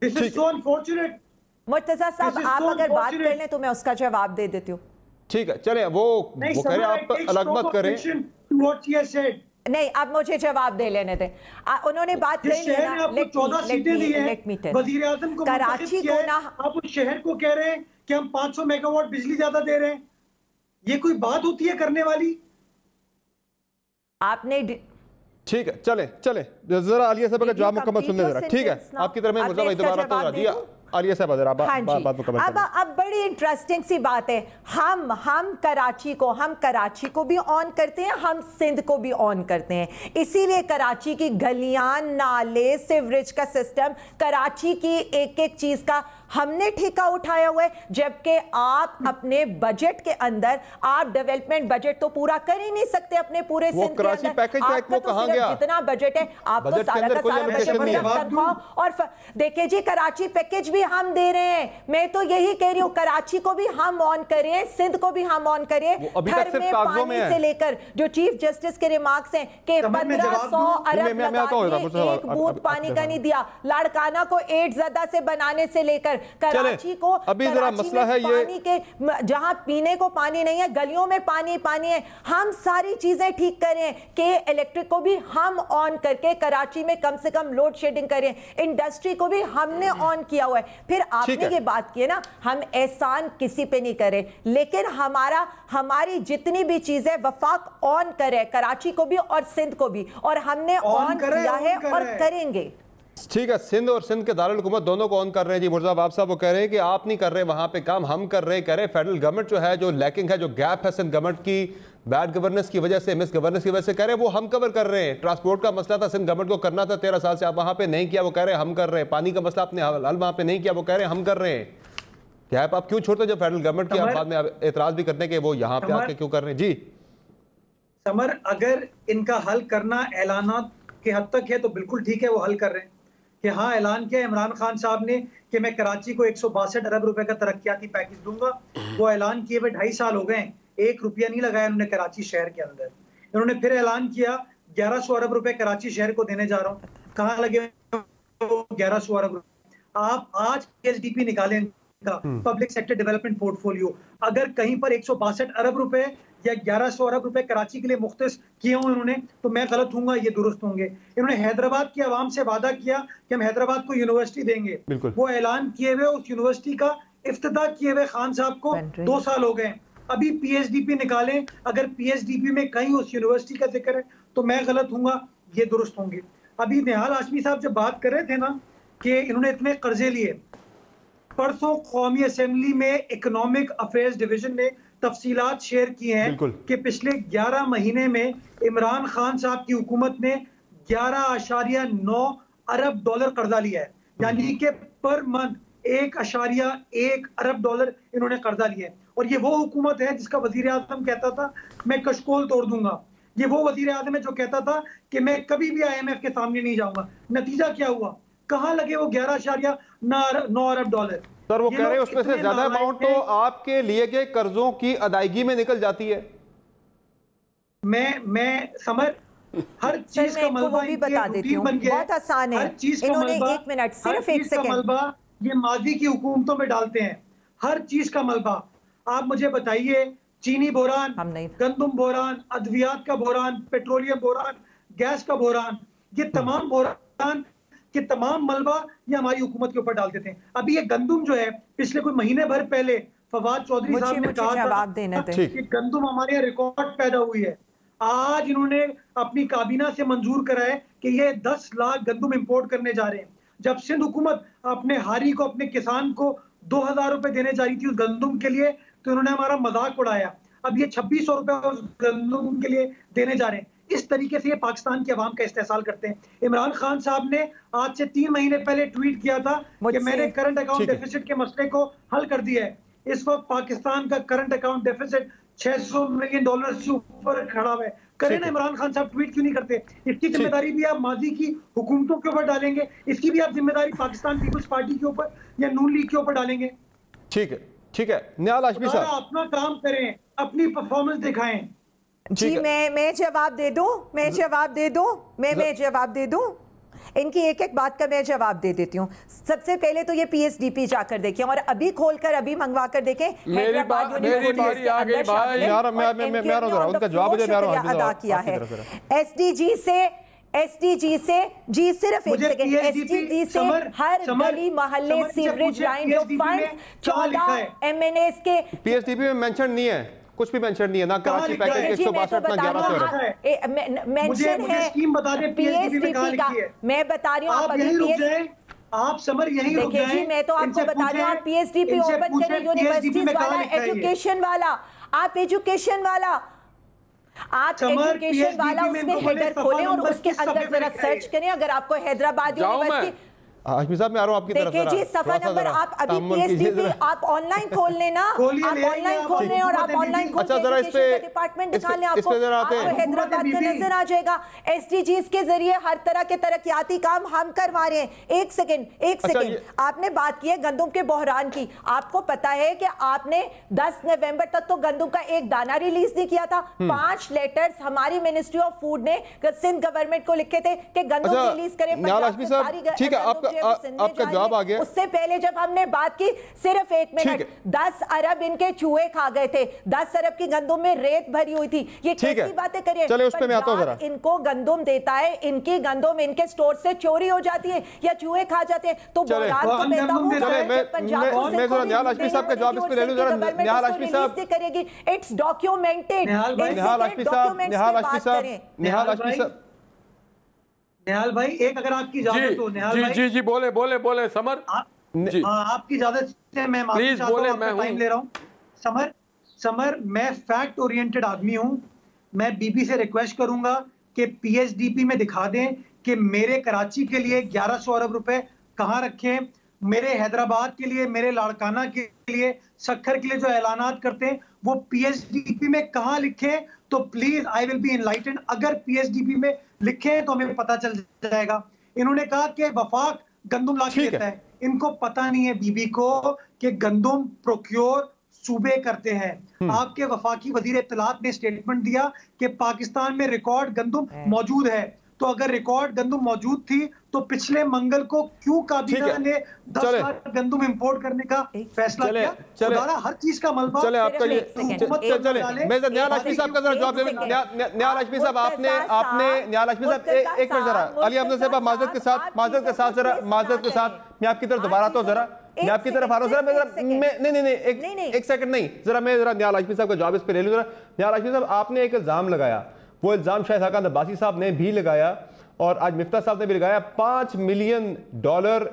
this is so unfortunate. Murtaza साहब, आप अगर बात कर लें तो मैं उसका जवाब दे देती हूँ। ठीक है, चले वो कह रहे आप अलग मत करें। नहीं, अब मुझे जवाब दे लेने दें। उन्होंने बात कर ली ना, वज़ीर-ए-आज़म को कराची को ना, आप उस शहर को कह रहे हैं कि हम 500 मेगावाट बिजली ज्यादा दे रहे हैं। ये कोई बात होती है करने वाली? आपने ठीक है, चले जरा आलिया साहब का जवाब मुकम्मल सुनने जरा। ठीक है, आपकी तरफ में मुर्तज़ा दोबारा तो दिया आलिया साहब, बात मुकम्मल करें। अब बड़ी इंटरेस्टिंग सी बात है। हम कराची को भी ऑन करते हैं, हम सिंध को भी ऑन करते हैं। इसीलिए कराची की गलियां, नाले, सीवरेज का सिस्टम, कराची की एक एक चीज का हमने ठेका उठाया हुआ है। जबकि आप अपने बजट के अंदर आप डेवलपमेंट बजट तो पूरा कर ही नहीं सकते अपने पूरे सिंध के अंदर। आपका तो सिर्फ जितना बजट है आप तो सारा का सारा और देखिए जी, कराची पैकेज भी हम दे रहे हैं। मैं तो यही कह रही हूँ, कराची को भी हम ऑन करें, सिंध को भी हम ऑन करें। घर में पानी से लेकर जो चीफ जस्टिस के रिमार्क्स हैं कि 1500 अरब एक बूंद पानी का नहीं दिया। लाड़काना को एड्स ज़्यादा से बनाने से लेकर कराची को, अभी जरा मसला है ये पानी के, जहां पीने को पानी नहीं है, गलियों में पानी है। हम सारी चीजें ठीक करें कि इलेक्ट्रिक को भी हम ऑन करके कराची में कम से कम लोड शेडिंग करें। इंडस्ट्री को भी हमने ऑन किया हुआ है। फिर आपने ये बात की है ना, हम एहसान किसी पे नहीं करें, लेकिन हमारी जितनी भी चीजें वफाक ऑन करे, कराची को भी और सिंध को भी, और हमने ऑन किया है और करेंगे। ठीक है, सिंध और सिंध के दारुल हुकूमत दोनों को ऑन कर रहे हैं जी। मुर्तज़ा बाब साहब वो कह रहे हैं कि आप नहीं कर रहे वहां पे काम, हम कर रहे हैं। फेडरल गवर्नमेंट जो है, जो लैकिंग है, जो गैप है सिंध गवर्नमेंट की बैड गवर्नेंस की वजह से, मिस गवर्नेंस की वजह से, कह रहे हैं वो हम कवर कर रहे हैं। ट्रांसपोर्ट का मसला था, सिंध गवर्नमेंट को करना था 13 साल से, आप वहां पे नहीं किया, वो कह रहे हैं हम कर रहे हैं। पानी का मसला आपने हल वहां पे नहीं किया, वो कह रहे हैं हम कर रहे हैं। गैप आप क्यों छोड़ते जो फेडरल गवर्नमेंट की, आप बाद में एतराज भी करते हैं कि वो यहाँ पे आके क्यों कर रहे हैं जी। समर, अगर इनका हल करना ऐलानात के हद तक है तो बिल्कुल ठीक है, वो हल कर रहे हैं कि हाँ, ऐलान किया इमरान खान साहब ने कि मैं कराची को 162 अरब रुपए का तरक्याती पैकेज दूंगा। वो ऐलान किए हुए 2.5 साल हो गए, 1 रुपया नहीं लगाया उन्होंने कराची शहर के अंदर। इन्होंने फिर ऐलान किया 1100 अरब रुपए कराची शहर को देने जा रहा हूँ। कहाँ लगे 1100 अरब रुपए? आप आज PSDP निकालें का, पब्लिक सेक्टर डेवलपमेंट पोर्टफोलियो, अगर कहीं पर 162 अरब रुपए या 1100 अरब रुपए कराची के लिए मुख्तस किए हों इन्होंने, तो मैं गलत हूँगा, ये दुरुस्त होंगे। इन्होंने हैदराबाद की आवाम से वादा किया कि हम हैदराबाद को यूनिवर्सिटी देंगे। वो ऐलान किए हुए उस यूनिवर्सिटी का इफ्तिताह किए हुए खान साहब को 2 साल हो गए। अभी PSDP निकालें, अगर PSDP में कहीं उस यूनिवर्सिटी का जिक्र है तो मैं गलत हूँगा, ये दुरुस्त होंगे। अभी निहाल हाशमी साहब जब बात कर रहे थे ना कि इन्होंने इतने कर्जे लिए, परसों कौमी असेंबली में इकोनॉमिक अफेयर्स डिवीजन ने तफसीलात शेयर की हैं कि पिछले 11 महीने में इमरान खान साहब की हुकूमत ने 11.9 अरब डॉलर कर्जा लिया है। यानी कि पर मंथ 1.1 अरब डॉलर इन्होंने कर्जा लिया है। और ये वो हुकूमत है जिसका वजीर आजम कहता था मैं कशकोल तोड़ दूंगा। ये वो वजीर आजम है जो कहता था कि मैं कभी भी IMF के सामने नहीं जाऊंगा। नतीजा क्या हुआ? कहाँ लगे वो 11.9 अरब डॉलर? सर वो कह रहे हैं उसमें से ज्यादा अमाउंट तो आपके लिए के कर्जों की अदायगी में निकल जाती है। मैं समझ हर चीज का मलबा भी बता देती हूँ, बहुत आसान है। हर चीज का मलबा, 1 मिनट सिर्फ 1 सेकंड, मलबा ये माजी की हुकूमतों में डालते हैं। हर चीज का मलबा आप मुझे बताइए, चीनी बोरान, गंदम बोरान, अद्वियात का बोरान, पेट्रोलियम बोरान, गैस का बोरान, ये तमाम बोरान कि तमाम मलबा ये हमारी हुकूमत के ऊपर डाल देते हैं। अभी ये गंदम जो है, पिछले कोई महीने भर पहले फवाद चौधरी साहब ने कहा था कि गंदम हमारे यहाँ रिकॉर्ड पैदा हुई है। आज इन्होंने अपनी काबीना से मंजूर कराया कि ये 10 लाख गंदम इंपोर्ट करने जा रहे हैं। जब सिंध हुकूमत अपने हारी को, अपने किसान को 2000 रुपए देने जा रही थी उस गंदम के लिए, तो इन्होंने हमारा मजाक उड़ाया। अब ये 2600 रुपए उस गंदम के लिए देने जा रहे हैं। इस तरीके से ये पाकिस्तान की आवाम का इस्तेहसाल करते हैं। इमरान खान साहब ने आज से 3 महीने पहले ट्वीट किया था कि मैंने करंट अकाउंट डेफिसिट के मसले को हल कर दिया है। इस वक्त पाकिस्तान का करंट अकाउंट डेफिसिट $600 मिलियन से ऊपर खड़ा हुआ है। करें ना, इमरान खान साहब ट्वीट क्यों नहीं करते? इसकी जिम्मेदारी भी आप माजी की हुकूमतों के ऊपर डालेंगे, इसकी भी आप जिम्मेदारी पाकिस्तान पीपल्स पार्टी के ऊपर या नून लीग के ऊपर डालेंगे? ठीक है, ठीक है। निहाल हाशमी साहब अपना काम करें, अपनी परफॉर्मेंस दिखाएं। जी मैं जवाब दे दूं, मैं जवाब दे दूं इनकी एक एक बात का मैं जवाब दे देती हूँ। सबसे पहले तो ये पीएसडीपी जाकर देखें और अभी खोलकर अभी मंगवा कर देखें। मेरी बारी आ गई भाई, उनका जवाब अदा किया है। एसडीजी से जी सिर्फ एक सेकंड, एसडीजी से हर गली मोहल्ले सीवरेज लाइन जो फंड 14 एमएनएस के पीएसडीपी में मेंशन नहीं है, कुछ भी मेंशन नहीं है ना। कराची पैकेज 162 ना 1100 मेंशन है। स्कीम बता दें पीएसडीपी का, मैं बता रही हूँ आप अभी आप समर यही रुक जाएं। जी मैं तो आपको बता रही हूँ, आप पीएसडीपी ओपन करें, यूनिवर्सिटीज वाला, एजुकेशन वाला, आप एजुकेशन वाला उसमें हेडर खोलें और उसके अंदर जरा सर्च करें। अगर आपको हैदराबाद यूनिवर्सिटी हाशमी साहब मैं आ रहा हूं आपकी तरफ। देखिए जी सफा नंबर आप अभी पीएसडीपी आप ऑनलाइन खोल लेना, आप ऑनलाइन खोल लें और आप ऑनलाइन खोल अच्छा जरा इस पे डिपार्टमेंट दिखा लें, आपको हैदराबाद का नजर आ जाएगा। एसडीजीज के जरिए हर तरह के तरक्याती काम हम करवा रहे हैं। एक सेकंड आपने बात की है गंदम के बहरान की। आपको पता है कि आपने 10 नवंबर तक तो गंदम का एक दाना रिलीज नहीं किया था। 5 लेटर्स हमारी मिनिस्ट्री ऑफ फूड ने सिंध गवर्नमेंट को लिखे थे कि गंदम रिलीज करें। ठीक है, आपका जवाब आ गया। उससे पहले जब हमने बात की, सिर्फ 1 मिनट, 10 अरब इनके चूहे खा गए थे, 10 अरब की गंदम में रेत भरी हुई थी। ये कैसी बातें करिए? चलिए उस पे मैं आता हूं जरा। इनको गंदम देता है, इनकी गंदम इनके स्टोर से चोरी हो जाती है या चूहे खा जाते हैं, तो मैं जरा निहाल हाशमी साहब का जवाब इस पे ले लूं जरा। निहाल हाशमी साहब करेगी, इट्स डॉक्यूमेंटेड। निहाल हाशमी साहब निहाल भाई एक अगर आपकी इजाजत हो, निहाल भाई जी बोले समर जी आपकी इजाजत से मैं प्लीज बोले, मैं टाइम ले रहा हूं। समर मैं फैक्ट ओरिएंटेड आदमी हूं। मैं बीबी से रिक्वेस्ट करूंगा कि पीएसडीपी में दिखा दें कि मेरे कराची के लिए 1100 अरब रुपए कहां रखे, मेरे हैदराबाद के लिए, मेरे लाड़काना के लिए, सक्खर के लिए जो ऐलानात करते हैं वो पीएसडीपी में कहां लिखे। तो please I will be enlightened. अगर पीएसडीपी में लिखे तो हमें पता चल जाएगा। इन्होंने कहा कि वफाक गंदम ला के देता है, इनको पता नहीं है बीबी को कि गंदम प्रोक्योर सूबे करते हैं। आपके वफाकी वजीर इत्तलात ने स्टेटमेंट दिया कि पाकिस्तान में रिकॉर्ड गंदम मौजूद है। तो अगर रिकॉर्ड गंदम मौजूद थी तो पिछले मंगल को क्यों काबीना ने 10 लाख गंदम इंपोर्ट करने का फैसला किया? हर चीज का मलबा चले आपका ये मैं निहाल हाशमी साहब का जरा जवाब दे। निहाल हाशमी साहब आपने निहाल हाशमी साहब एक मिनट जरा अली अहमद साहब माजरत के साथ मैं आपकी तरफ दोबारा तो जरा मैं आपकी तरफ आ रहा हूं जरा। नहीं एक सेकंड नहीं, जरा मैं जरा निहाल हाशमी साहब का जवाब इस पे ले लूं जरा। निहाल हाशमी साहब आपने एक इल्जाम लगाया, वो इल्जाम शायद हकान अब्बासी साहब ने भी लगाया और आज मिफ्ता साहब ने भी लगाया। $5 मिलियन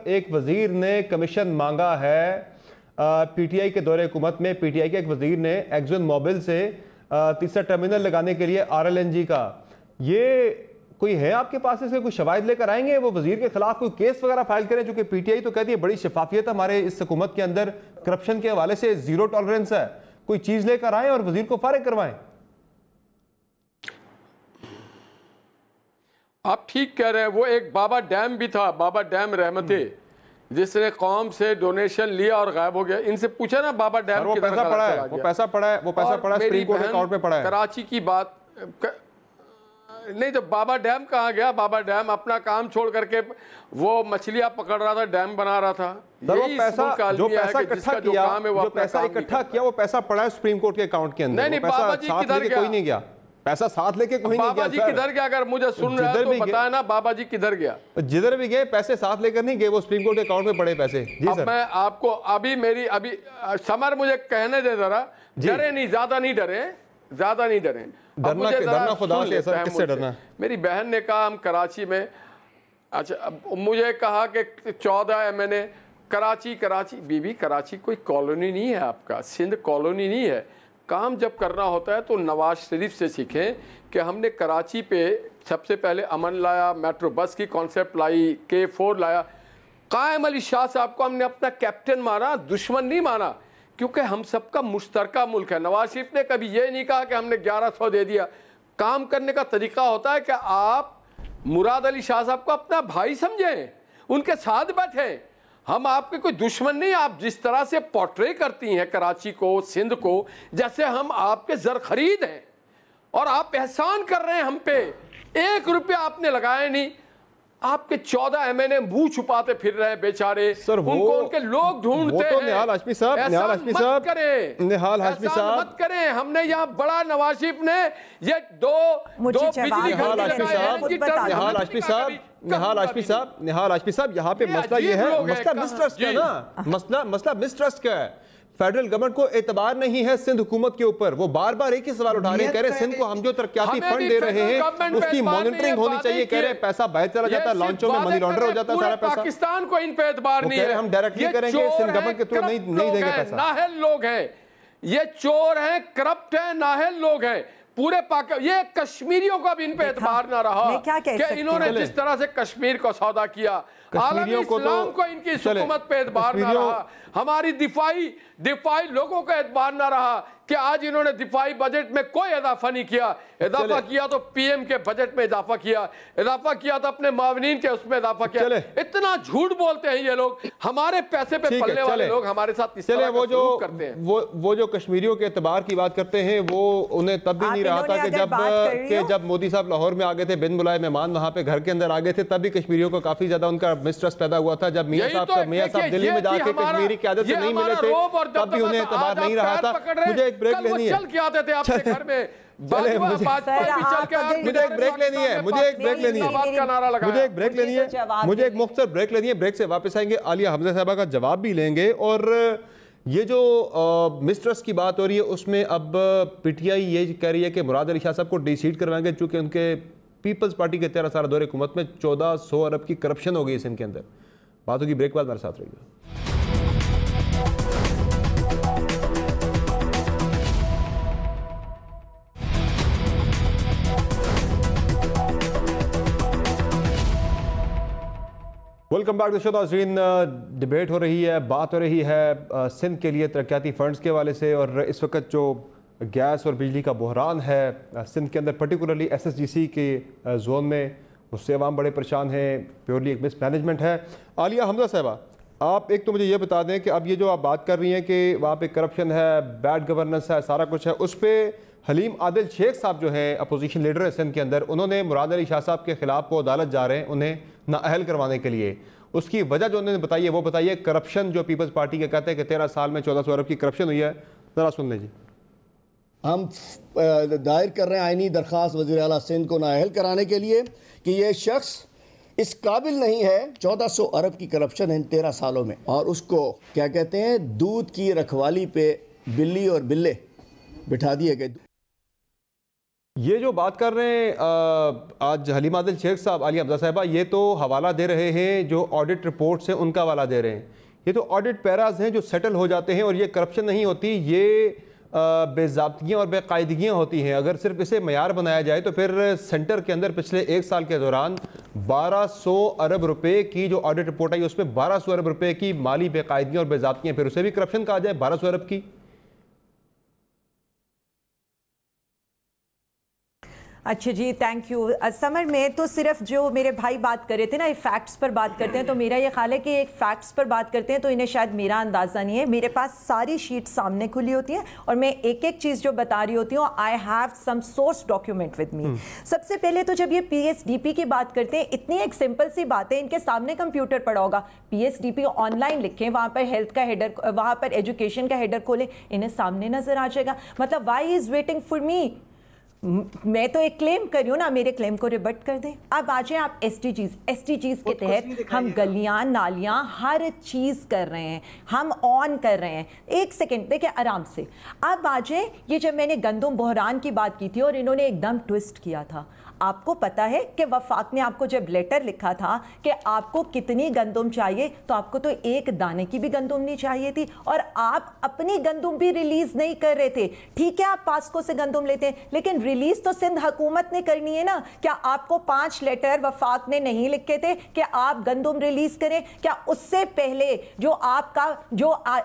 एक वजीर ने कमीशन मांगा है पीटीआई के दौरे हुकूमत में। पीटीआई के एक वजीर ने एक्सन मोबिल से तीसरा टर्मिनल लगाने के लिए आरएलएनजी का। ये कोई है आपके पास, इसके कोई शवाहिद लेकर आएंगे? वो वजीर के खिलाफ कोई केस वगैरह फाइल करें? चूंकि पीटीआई तो कहती है बड़ी शफाफियत हमारे इस हुकूमत के अंदर, करप्शन के हवाले से 0 टॉलरेंस है। कोई चीज लेकर आए और वजीर को फारिग करवाएं। आप ठीक कह रहे हैं। वो एक बाबा डैम भी था, बाबा डैम रहमते, जिसने कौम से डोनेशन लिया और गायब हो गया। इनसे पूछा ना बाबा डैम वो पैसा पड़ा है, वो पैसा पड़ा है सुप्रीम कोर्ट अकाउंट में पड़ा है। कराची की बात नहीं तो बाबा डैम कहाँ गया? बाबा डैम अपना काम छोड़ करके वो मछलियां पकड़ रहा था, डैम बना रहा था। जो पैसा इकट्ठा किया वो पैसा पड़ा है सुप्रीम कोर्ट के अकाउंट के अंदर। नहीं बाबा जी किधर कोई नहीं गया, पैसा साथ लेके कोई नहीं गया। बाबा जी किधर गया? अगर मुझे सुन रहे हैं तो बताया ना बाबा जी किधर गया। जिधर भी गए पैसे साथ लेकर नहीं गए, वो सुप्रीम कोर्ट के अकाउंट में पड़े पैसे। जी अब मैं आपको अभी समर मुझे कहने दे जरा, डरे नहीं, ज्यादा नहीं डरे। डरना खुदा से, ऐसा किससे डरना? मेरी बहन ने कहा हम कराची में, अच्छा मुझे कहा कि 14 एमएनए कराची बीबी कराची कोई कॉलोनी नहीं है आपका, सिंध कॉलोनी नहीं है। काम जब करना होता है तो नवाज शरीफ से सीखें कि हमने कराची पे सबसे पहले अमन लाया, मेट्रो बस की कॉन्सेप्ट लाई, K4 लाया। कायम अली शाह साहब को हमने अपना कैप्टन माना, दुश्मन नहीं माना। क्योंकि हम सबका मुश्तरका मुल्क है। नवाज शरीफ ने कभी ये नहीं कहा कि हमने 1100 दे दिया। काम करने का तरीका होता है कि आप मुराद अली शाह साहब को अपना भाई समझें, उनके साथ बैठें। हम आपके कोई दुश्मन नहीं। आप जिस तरह से पोर्ट्रे करती हैं कराची को, सिंध को, जैसे हम आपके जर खरीद हैं और आप एहसान कर रहे हैं हम पे। 1 रुपया आपने लगाया नहीं। आपके 14 MNA मुंह छुपाते फिर रहे बेचारे, सर उनको उनके लोग ढूंढते तो हैं। निहाल हाशमी साहब, निहाल हाशमी साहब मत करें। हमने यहाँ बड़ा नवाज शरीफ ने ये दो बिजली निहाल हाशमी साहब यहाँ पे मसला ये है, मसला मिसट्रस्ट का ना, मसला मिसट्रस्ट का है। फेडरल गवर्नमेंट को एतबार नहीं है सिंध हुकूमत के ऊपर। वो बार बार एक ही सवाल उठा रहे हैं, कह रहे हैं सिंध को हम जो तरक्याती फंड दे रहे हैं उसकी मॉनिटरिंग होनी चाहिए। कह रहे हैं पैसा बाहर चला जाता है, लॉन्चों में मनी लॉन्डर हो जाता है सारा पैसा। पाकिस्तान को इन पे एतबार नहीं है। हम डायरेक्टली करेंगे, सिंध गवर्नमेंट के थ्रू नहीं देंगे पैसा। नाहल लोग हैं ये, चोर हैं, करप्ट हैं, नाहल लोग हैं पूरे ये कश्मीरियों का भी इन पे एतबार ना रहा कि इन्होंने जिस तरह से कश्मीर को सौदा किया। आलमी इस्लाम को इनकी हुकूमत पे एतबार ना रहा। हमारी दिफाई लोगों का एतबार ना रहा कि आज इन्होंने दिफाई बजट में कोई इजाफा नहीं किया। इजाफा किया तो पीएम के बजट में इजाफा किया तो अपने मावनीन के उसमें इजाफा किया। इतना झूठ बोलते हैं ये लोग। हमारे पैसे पे पलने वाले लोग हमारे साथ इस तरह का सलूक करते हैं। वो जो कश्मीरियों के एतबार की बात करते हैं, वो उन्हें तब भी नहीं रहा था कि जब मोदी साहब लाहौर में आ गए थे, बिन बुलाए मेहमान वहां पे घर के अंदर आ गए थे, तब भी कश्मीरियों को काफी ज्यादा उनका मिसट्रस्ट पैदा हुआ था। जब मियां साहब दिल्ली में जाके कश्मीरी क़यादत से नहीं मिले थे, तब भी उन्हें एतबार नहीं रहा था। मुझे एक ब्रेक लेनी है। चल के आते थे आपके घर में, मुझे एक ब्रेक लेनी है, मुझे एक मुख्तसर ब्रेक लेनी है। ब्रेक से वापस आएंगे, आलिया हमजा साहबा का जवाब भी लेंगे। और ये जो मिसट्रस्ट की बात हो रही है, उसमें अब पीटीआई ये कह रही है कि मुराद अली शाह साहब को डिसीट करवाएंगे, चूंकि उनके पीपल्स पार्टी के 13 साल दौरे हुकूमत में 1400 अरब की करप्शन हो गई इस इनके अंदर। बात होगी ब्रेक बाद, हमारे साथ रहिएगा। Welcome back to the show. नाज़रीन, डिबेट हो रही है, बात हो रही है सिंध के लिए तरक्याती फंड्स के हवाले से। और इस वक्त जो गैस और बिजली का बहरान है सिंध के अंदर, पर्टिकुलरली SSGC के जोन में, उससे अवाम बड़े परेशान हैं। प्योरली एक मिस मैनेजमेंट है। आलिया हमजा साहबा, आप एक तो मुझे ये बता दें कि अब ये जो आप बात कर रही हैं कि वहाँ पे करप्शन है, बैड गवर्नेंस है, सारा कुछ है, उस पर हलीम आदिल शेख साहब जो है अपोजिशन लीडर है सिंध के अंदर, उन्होंने मुराद अली शाह साहब के खिलाफ वो अदालत जा रहे हैं उन्हें नाअहल करवाने के लिए। उसकी वजह जो उन्होंने बताई है वो बताइए। करप्शन जो पीपल्स पार्टी के कहते हैं कि 13 साल में 1400 अरब की करप्शन हुई है, ज़रा सुन लीजिए। हम दायर कर रहे हैं आईनी दरख्वास्त वज़ीर आला सिंध को नाअहल कराने के लिए कि ये शख्स इस काबिल नहीं है। 1400 अरब की करप्शन है इन 13 सालों में, और उसको क्या कहते हैं, दूध की रखवाली पे बिल्ली और बिल्ले बिठा दिए गए। ये जो बात कर रहे हैं आज हलीम आदिल शेख साहब, आलिया हमजा साहिबा, ये तो हवाला दे रहे हैं जो ऑडिट रिपोर्ट से उनका हवाला दे रहे हैं। ये तो ऑडिट पैराज हैं जो सेटल हो जाते हैं, और ये करप्शन नहीं होती, ये बेज़ाब्तियाँ और बेकायदगियाँ होती हैं। अगर सिर्फ इसे मयार बनाया जाए तो फिर सेंटर के अंदर पिछले 1 साल के दौरान 1200 अरब रुपए की जो ऑडिट रिपोर्ट आई, उसमें 1200 अरब रुपए की माली बेकायदगियाँ और बेज़ाब्तियाँ, फिर उसे भी करप्शन कहा जाए 1200 अरब की। अच्छा जी, थैंक यू समर। मैं तो सिर्फ जो मेरे भाई बात कर रहे थे ना, फैक्ट्स पर बात करते हैं, तो मेरा ये ख्याल है कि एक फैक्ट्स पर बात करते हैं तो इन्हें शायद मेरा अंदाज़ा नहीं है। मेरे पास सारी शीट सामने खुली होती है और मैं एक एक चीज़ जो बता रही होती हूँ, I have some source document with me. सबसे पहले तो जब ये PSDP की बात करते हैं, इतनी एक सिंपल सी बात है, इनके सामने कंप्यूटर पड़ा होगा, PSDP ऑनलाइन लिखें, वहाँ पर हेल्थ का हेडर, वहाँ पर एजुकेशन का हेडर खोलें, इन्हें सामने नजर आ जाएगा। मतलब why is waiting for me? मैं तो एक क्लेम कर रही हूँ ना, मेरे क्लेम को रिबट कर दें। अब आ जाए आप SDGs के तहत हम गलियां नालियां हर चीज़ कर रहे हैं, हम ऑन कर रहे हैं। एक सेकेंड देखिए आराम से। अब आ जाए, ये जब मैंने गंदम बहरान की बात की थी और इन्होंने एकदम ट्विस्ट किया था, आपको पता है कि वफाक ने आपको जब लेटर लिखा था कि आपको कितनी गंदम चाहिए, तो आपको तो एक दाने की भी गंदम नहीं चाहिए थी, और आप अपनी गंदम भी रिलीज नहीं कर रहे थे। ठीक है, आप पास्को से गंदम लेते हैं, लेकिन रिलीज तो सिंध हुकूमत ने करनी है ना। क्या आपको 5 लेटर वफाक ने नहीं लिखे थे कि आप गंदम रिलीज करें? क्या उससे पहले जो आपका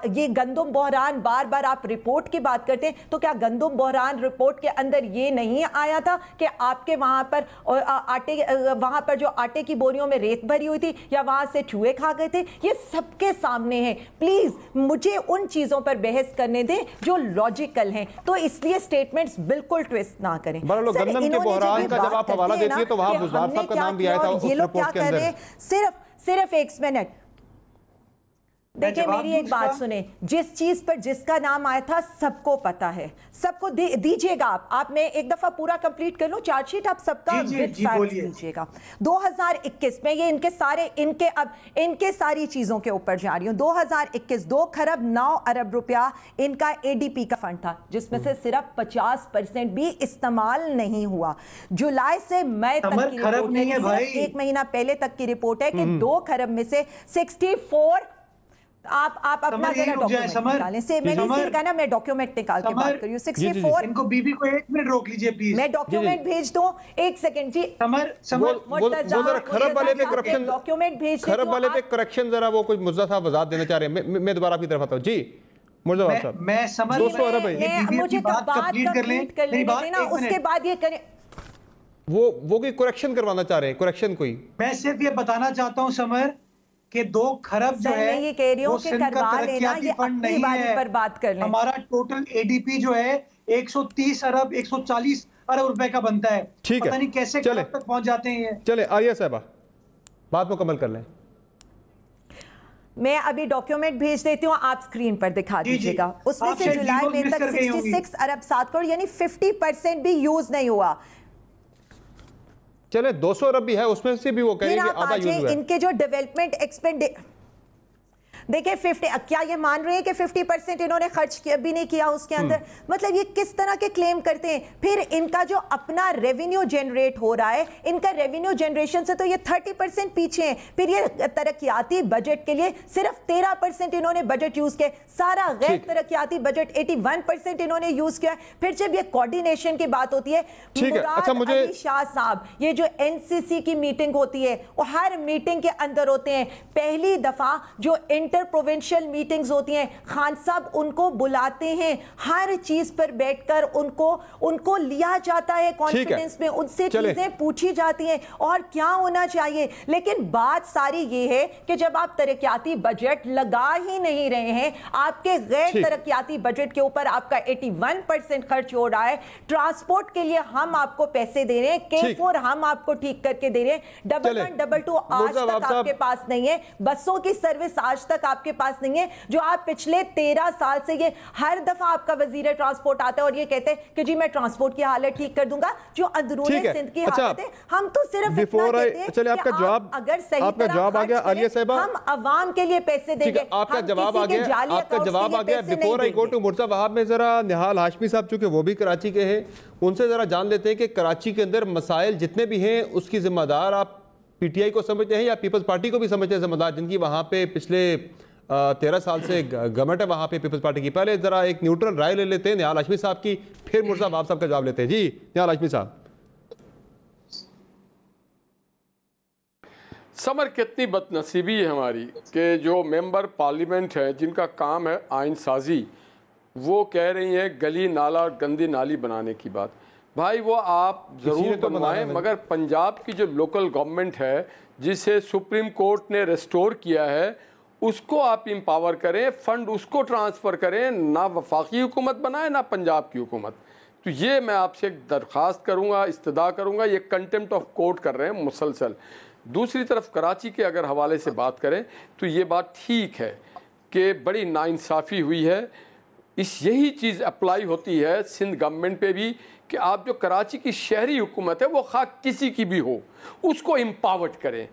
ये गंदम बहरान बार बार आप रिपोर्ट की बात करते हैं, तो क्या गंदम बहरान रिपोर्ट के अंदर ये नहीं आया था कि आपके वहां पर जो आटे की बोरियों में रेत भरी हुई थी या वहां से चूहे खा गए थे? ये सबके सामने है। प्लीज मुझे उन चीजों पर बहस करने दें जो लॉजिकल हैं, तो इसलिए स्टेटमेंट्स बिल्कुल ट्विस्ट ना करें। गंदम के बहरान का जब आप हवाला देती है तो वहां बुज़दार साहब का नाम भी आया था उस रिपोर्ट के अंदर। सिर्फ एक मिनट देखिए, मेरी एक बात सुने। जिस चीज पर जिसका नाम आया था सबको पता है, सबको दीजिएगा आप मैं एक दफा पूरा कंप्लीट कर लूं चार्जशीट, आप सबका दीजिएगा। 2021 में ये इनके सारी चीजों के ऊपर जा रही हूं। 2021 2 खरब 9 अरब रुपया इनका एडीपी का फंड था, जिसमें से सिर्फ 50% भी इस्तेमाल नहीं हुआ। जुलाई से मई तक की रिपोर्ट है, एक महीना पहले तक की रिपोर्ट है कि 2 खरब में से 64 आप अपना जरा डॉक्यूमेंट निकालें से, मैंने इसी का ना मैं डॉक्यूमेंट निकाल के बात कर रही हूँ। 64 इनको बीबी को 1 मिनट रोक लीजिए प्लीज, मैं डॉक्यूमेंट भेज दूं। 1 सेकंड जी, खरब वाले पे करप्शन, डॉक्यूमेंट भेज, खरब वाले पे करेक्शन जरा वो कुछ मुर्जा साहब वजाहत देना चाह रहे हैं। मैं दोबारा आपकी तरफ आता हूँ जी। मुर्जा साहब, मैं समझ 200 अरब है, मुझे बात कंप्लीट कर लें, उसके बाद ये करें। वो कोई करेक्शन करवाना चाह रहे हैं, करेक्शन कोई। मैं सिर्फ ये बताना चाहता हूँ समर कि 2 खरब जो है ये कह रही हूं कि करवा लेना, ये अपनी बात पर बात कर लें। हमारा टोटल एडीपी जो है 130 अरब 140 अरब रुपए का बनता है। ठीक है, पता नहीं कैसे खरब तक पहुंच जाते हैं। चले आर्या साहबा बात मुकम्मल कर लें। मैं अभी डॉक्यूमेंट भेज देती हूँ, आप स्क्रीन पर दिखा दीजिएगा। उसमें से जुलाई में तक 66 अरब 7 करोड़ यानी 50% भी यूज नहीं हुआ। चले 200 अरब भी है, उसमें से भी वो कहेंगे आधा यूज हुआ है। इनके जो डेवलपमेंट एक्सपेंडिचर देखिए 50, क्या ये मान रहे हैं कि 50% इन्होंने खर्च किया भी नहीं किया उसके अंदर? मतलब ये किस तरह के क्लेम करते हैं? फिर इनका जो अपना रेवेन्यू जनरेट हो रहा है, इनका रेवेन्यू जनरेशन से तो ये 30% पीछे हैं। फिर ये तरक्याती बजट के लिए सिर्फ 13% इन्होंने बजट यूज किया। सारा गैर तरक्याती बजट 81% इन्होंने यूज किया। फिर जब ये कोऑर्डिनेशन की बात होती है, अच्छा मुझे शाह साहब, ये जो एनसीसी की मीटिंग होती है वो हर मीटिंग के अंदर होते हैं। पहली दफा जो इंटर प्रोविंशियल मीटिंग्स होती हैं, खान साहब उनको बुलाते हैं, हर चीज पर बैठकर उनको लिया जाता है कॉन्फ्रेंस में, उनसे चीजें पूछी जाती हैं और क्या होना चाहिए। लेकिन बात सारी ये है कि जब आप तरक्याती बजट लगा ही नहीं रहे हैं, आपके गैर तरक्याती बजट के ऊपर आपका 81% खर्च हो रहा है। ट्रांसपोर्ट के लिए हम आपको पैसे दे रहे हैं, K4 हम आपको ठीक करके दे रहे हैं, 11, 22 आज तक आपके पास नहीं है, बसों की सर्विस आज तक आपके पास नहीं है, जो आप पिछले 13 साल से, ये हर दफा आपका वजीर ट्रांसपोर्ट आता है और ये कहते हैं कि जी मैं ट्रांसपोर्ट की हालत ठीक कर दूंगा, जो अंदरूनी सिंध की हालत है। हम तो सिर्फ इतना कहते हैं चलिए आपका जवाब, अगर सही आपका जवाब आ गया आलिया साहिबा, हम अवाम के लिए पैसे देंगे। आपका जवाब आ गया, आपका जवाब आ गया। Before I go to Murtaza Wahab में जरा निहाल हाशमी साहब चूंकि वो भी कराची के हैं, उनसे जरा जान लेते हैं कि कराची के अंदर मसाइल जितने भी हैं उसकी जिम्मेदार आप पीटीआई को समझते हैं या पीपल्स पार्टी को भी समझते हैं जिम्मेदार, जिनकी वहाँ पे पिछले 13 साल से गवर्नमेंट है वहाँ पे पीपल्स पार्टी की? पहले जरा एक न्यूट्रल राय ले लेते हैं निहाल हाशमी साहब की, फिर मुर्जा वहाब साहब का जवाब लेते हैं। जी निहाल हाशमी साहब। समर कितनी बदनसीबी है हमारी कि जो मेंबर पार्लियामेंट है जिनका काम है आइन साजी, वो कह रही हैं गली नाला और गंदी नाली बनाने की बात। भाई वो आप ज़रूर बनवाएं, मगर पंजाब की जो लोकल गवर्नमेंट है जिसे सुप्रीम कोर्ट ने रेस्टोर किया है, उसको आप एम्पावर करें, फंड उसको ट्रांसफ़र करें, ना वफाकी हुकूमत बनाए ना पंजाब की हुकूमत। तो ये मैं आपसे एक दरख्वास्त करूँगा, इस्तदा करूँगा, ये कंटेम्प्ट ऑफ कोर्ट कर रहे हैं मुसलसल। दूसरी तरफ कराची के अगर हवाले से बात करें तो ये बात ठीक है कि बड़ी नाइंसाफ़ी हुई है। यही चीज़ अप्लाई होती है सिंध गवर्नमेंट पे भी कि आप जो कराची की शहरी हुकूमत है वो खा किसी की भी हो, उसको एम्पावर्ड करें।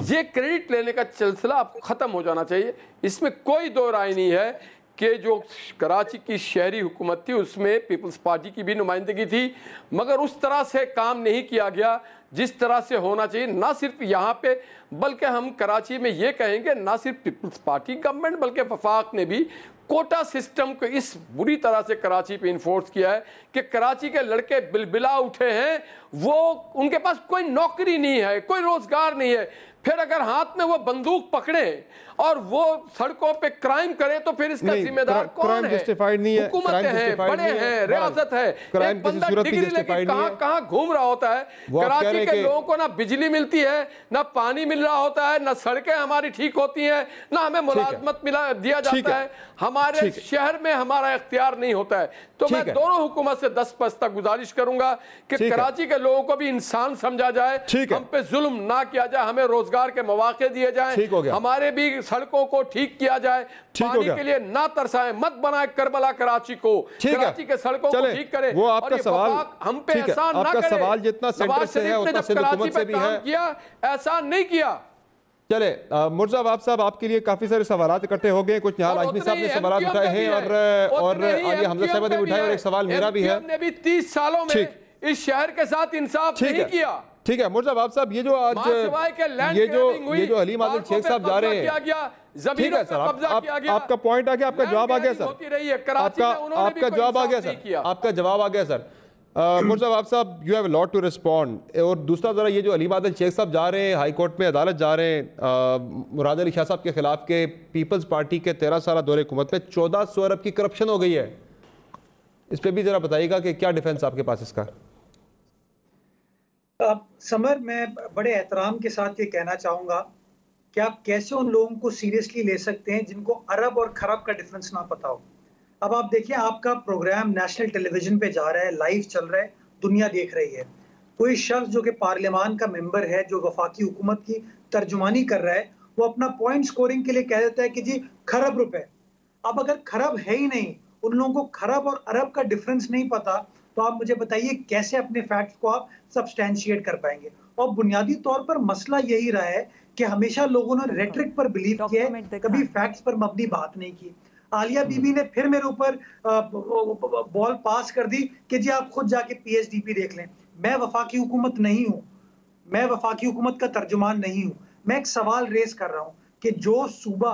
ये क्रेडिट लेने का सिलसिला अब ख़त्म हो जाना चाहिए। इसमें कोई दो राय नहीं है कि जो कराची की शहरी हुकूमत थी उसमें पीपल्स पार्टी की भी नुमाइंदगी थी, मगर उस तरह से काम नहीं किया गया जिस तरह से होना चाहिए। ना सिर्फ यहाँ पे बल्कि हम कराची में ये कहेंगे ना सिर्फ पीपल्स पार्टी गवर्नमेंट बल्कि वफाक ने भी कोटा सिस्टम को इस बुरी तरह से कराची पे इन्फोर्स किया है कि कराची के लड़के बिलबिला उठे हैं, वो उनके पास कोई नौकरी नहीं है, कोई रोजगार नहीं है। फिर अगर हाथ में वो बंदूक पकड़े और वो सड़कों पे क्राइम करे तो फिर इसका जिम्मेदार कौन है? हुकूमत है, बड़े हैं, रियासत है। एक बंदा डिग्री लेके कहां घूम रहा होता है। कराची के लोगों को ना बिजली मिलती है, ना पानी मिल रहा होता है, ना सड़कें हमारी ठीक होती हैं, ना हमें मुलाजमत दिया जाता है, हमारे शहर में हमारा इख्तियार नहीं होता है। तो मैं दोनों हुकूमत से दस्तबस्ता गुजारिश करूंगा कि कराची के लोगों को भी इंसान समझा जाए, हम पे जुल्म ना किया जाए, हमें रोजगार के मौके दिए जाए, हमारे भी सड़कों को ठीक किया जाए, पानी के लिए ना तरसाएं, मत बनाए करबला कराची को, कराची के सड़कों को ठीक करें। वो आपका सवाल हम पे एहसान ना करें। सवाल जितना सेंटर से है उतना सिंध हुकूमत से भी है, किया एहसान नहीं किया। चले मुर्जा वाब साहब, आपके लिए काफी सारे सवाल इकट्ठे हो गए, कुछ निहाल हाशमी साहब ने सवाल उठाए हैं और आलिया हमजा साहब ने उठाए और एक सवाल मेरा भी है। 30 सालों में इस शहर के साथ इंसाफ नहीं किया। ठीक है मुर्जा वाब साहब, ये जो आज ये जो हलीम आदिल शेख साहब जा रहे हैं, ठीक है सर, आपका पॉइंट आ गया, आपका जवाब आ गया सर, आपका जवाब आ गया सर, आपका जवाब आ गया सर। मुर्जा वाब साहब, you have a lot to respond. और दूसरा जरा ये जो हलीम आदिल शेख साहब जा रहे हैं, हाई कोर्ट में अदालत जा रहे हैं मुराद अली शाह साहब के खिलाफ के, पीपल्स पार्टी के 13 साल दौरे हुकूमत में 1400 अरब की करप्शन हो गई है, इस पर भी जरा बताइएगा कि क्या डिफेंस आपके पास इसका? समर, मैं बड़े एहतराम के साथ ये कहना चाहूँगा कि आप कैसे उन लोगों को सीरियसली ले सकते हैं जिनको अरब और खरब का डिफरेंस ना पता हो। अब आप देखिए, आपका प्रोग्राम नेशनल टेलीविजन पे जा रहा है, लाइव चल रहा है, दुनिया देख रही है। कोई शख्स जो कि पार्लियामान का मेंबर है, जो वफाकी हुकूमत की तर्जुमानी कर रहा है, वो अपना पॉइंट स्कोरिंग के लिए कह देता है कि जी खरब रुपए। अब अगर खरब है ही नहीं, उन लोगों को खरब और अरब का डिफरेंस नहीं पता, तो आप मुझे बताइए कैसे अपने फैक्ट्स को आप सब्सटैंशिएट कर पाएंगे। और बुनियादी तौर पर मसला यही रहा है कि हमेशा लोगों ने रेटरिक पर बिलीव किया है, कभी फैक्ट्स पर मबनी बात नहीं की। आलिया बीबी ने फिर मेरे ऊपर बॉल पास कर दी कि जी आप खुद जाके PHDP देख लें। मैं वफाकी हुकूमत नहीं हूँ, मैं वफाकी हुकूमत का तर्जुमान नहीं हूँ। मैं एक सवाल रेस कर रहा हूँ कि जो सूबा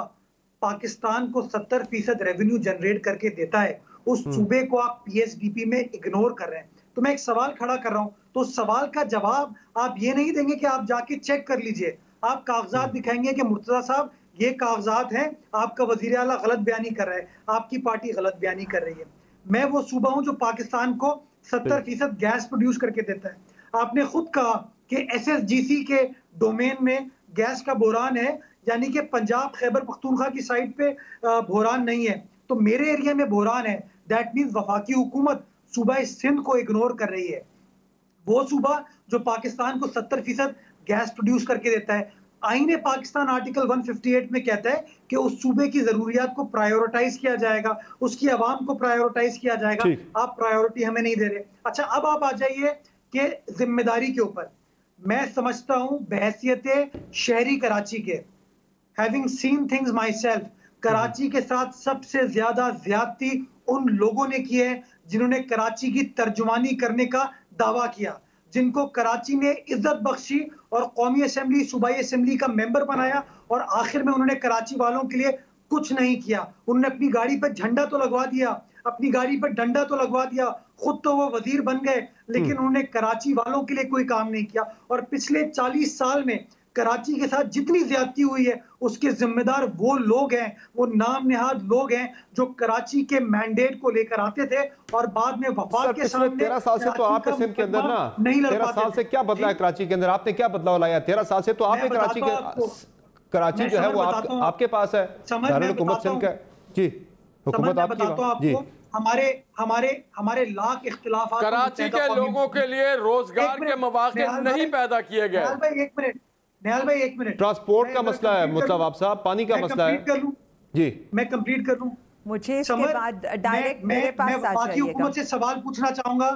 पाकिस्तान को 70% रेवेन्यू जनरेट करके देता है, उस सूबे को आप PHDP में इग्नोर कर रहे हैं। तो मैं एक सवाल खड़ा कर रहा हूं, तो सवाल का जवाब आप ये नहीं देंगे कि आप जाके चेक कर लीजिए, आप कागजात दिखाएंगे कि मुर्तजा साहब ये कागजात हैं, आपका वजीर आला गलत बयानी कर रहा है, आपकी पार्टी गलत बयानी कर रही है। मैं वो सूबा हूं जो पाकिस्तान को 70% गैस प्रोड्यूस करके देता है। आपने खुद कहा कि SSGC के डोमेन में गैस का बहरान है, यानी कि पंजाब खैबर पख्तूनख्वा की साइड पे बहरान नहीं है, तो मेरे एरिया में बहरान है। दैट मीन्स वफाकी हुकूमत सूबा सिंध को इग्नोर कर रही है, वो सूबा जो पाकिस्तान को 70% गैस प्रोड्यूस करके देता है। आईने पाकिस्तान आर्टिकल 158 में कहता है कि उस सूबे की जरूरियात को प्रायोरिटाइज किया जाएगा, उसकी आवाम को प्रायोरिटाइज किया जाएगा। आप प्रायोरिटी हमें नहीं दे रहे। अच्छा, अब आप आ जाइए कि जिम्मेदारी के ऊपर। मैं समझता हूं बहैसियत शहरी कराची के, having scene things my self, Karachi के साथ सबसे ज्यादा ज्यादती उन लोगों ने की है जिन्होंने कराची की तर्जुमानी करने का दावा किया, जिनको कराची ने इज्जत बख्शी और कौमी असेंबली, सूबाई असेंबली का मेंबर बनाया, और आखिर में उन्होंने कराची वालों के लिए कुछ नहीं किया। उन्होंने अपनी गाड़ी पर झंडा तो लगवा दिया, अपनी गाड़ी पर डंडा तो लगवा दिया, खुद तो वो वजीर बन गए, लेकिन उन्होंने कराची वालों के लिए कोई काम नहीं किया। और पिछले 40 साल में कराची के साथ जितनी ज्यादती हुई है उसके जिम्मेदार वो लोग हैं, वो नाम नेहाद लोग हैं जो कराची के मैंडेट को लेकर आते थे और बाद में वफाक के सामने 13 साल से तो आपके सिंध के अंदर ना, 13 साल से क्या बदला है कराची के अंदर? आपने क्या बदलाव लाया? 13 साल से तो आपने कराची जो है वो आपके पास है, हुकूमत सिंध का। जी, हुकूमत आपकी। हमारे लाख इख्तिलाफ कराची के लोगों के लिए रोजगार के मौके नहीं पैदा किए गए। निहाल भाई एक मिनट, ट्रांसपोर्ट का मसला है, मुतलब आप साहब पानी का मसला है। जी, मैं कंप्लीट कर लूं। मुझे इसके बाद डायरेक्ट मेरे पास आ वफाकी हुकूमत से सवाल पूछना चाहूंगा।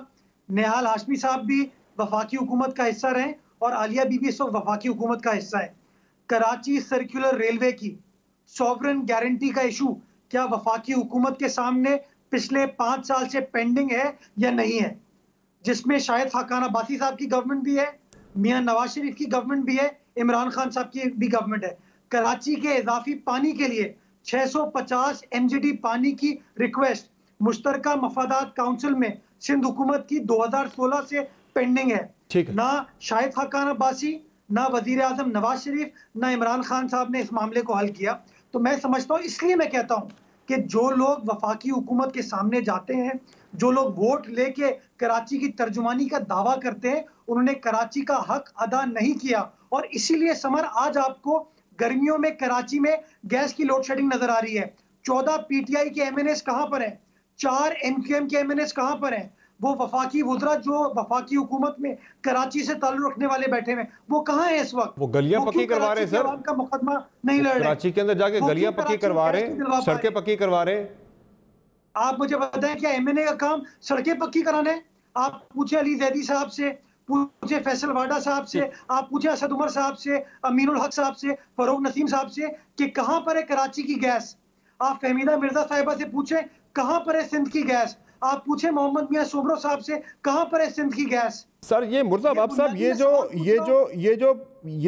निहाल हाशमी साहब भी वफाकी हुकूमत का हिस्सा रहे और आलिया बीबी इस वक्त वफाकी हुकूमत का हिस्सा है। कराची सर्कुलर रेलवे की सॉवरन गारंटी का इशू क्या वफाकी हुकूमत के सामने पिछले 5 साल से पेंडिंग है या नहीं है, जिसमें शायद खाकान अब्बासी साहब की गवर्नमेंट भी है, मियां नवाज शरीफ की गवर्नमेंट भी है, इमरान खान साहब की भी गवर्नमेंट है। कराची के इजाफी पानी के लिए 650 MGD पानी की रिक्वेस्ट मुश्तरका मफादात काउंसिल में सिंध हुकूमत की 2016 से पेंडिंग है। ना शाहिद खाकान अब्बासी, ना वजीर आजम नवाज शरीफ, ना इमरान खान साहब ने इस मामले को हल किया। तो मैं समझता हूँ, इसलिए मैं कहता हूँ कि जो लोग वफाकी हुकूमत के सामने जाते हैं, जो लोग वोट लेके कराची की तर्जुमानी का दावा करते हैं, उन्होंने कराची का हक अदा नहीं किया। और इसीलिए समर आज आपको गर्मियों में कराची में गैस की लोड शेडिंग नजर आ रही है। 14 PTI के MNAs कहां पर हैं, 4 MQM के MNAs कहां पर हैं, वो वफाकी वुज़रा जो वफाकी हुकूमत में कराची से ताल्लुक रखने वाले बैठे हैं, वो कहाँ हैं इस वक्त? वो गलियां पक्की करवा रहे हैं सर, का मुकदमा नहीं लड़ रहे, कराची के अंदर जाके गलियां पक्की करवा रहे हैं, सड़कें पक्की करवा रहे हैं। आप मुझे बताएं, क्या MNA का काम सड़कें पक्की कराना है? आप पूछे अली जैदी साहब से, पूछे फैसल वाडा साहब से, आप पूछे असद उमर साहब से, अमीनुल हक साहब से, फरूक नसीम साहब से कि कहां पर है कराची की गैस। आप फहमीदा मिर्जा साहिबा से पूछे कहां पर है सिंध की गैस। आप पूछे मोहम्मद मियां सोबरो साहब से कहां पर है सिंध की गैस। सर ये मुर्जा बाब साहब, ये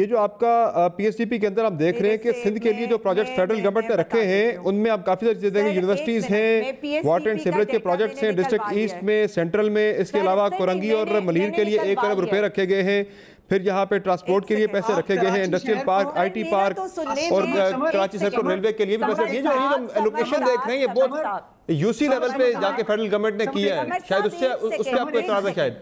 जो आपका PSDP के अंदर आप देख रहे हैं कि सिंध के लिए जो प्रोजेक्ट फेडरल गवर्नमेंट ने रखे हैं, उनमें आप काफी सारी चीजें, यूनिवर्सिटीज हैं, वाटर एंड सीवरेज के प्रोजेक्ट्स हैं डिस्ट्रिक्ट ईस्ट में, सेंट्रल में, इसके अलावा कोरंगी और मलीर के लिए 1 अरब रुपए रखे गए हैं। फिर यहाँ पे ट्रांसपोर्ट के लिए पैसे रखे गए हैं, इंडस्ट्रियल पार्क, IT पार्क और कराची सेंट्रल रेलवे के लिए भी पैसे। ये जो एलोकेशन देख रहे हैं, ये बहुत UC लेवल पे जाके फेडरल गवर्नमेंट ने किया है, शायद उससे उस पे आपको इतराज है शायद।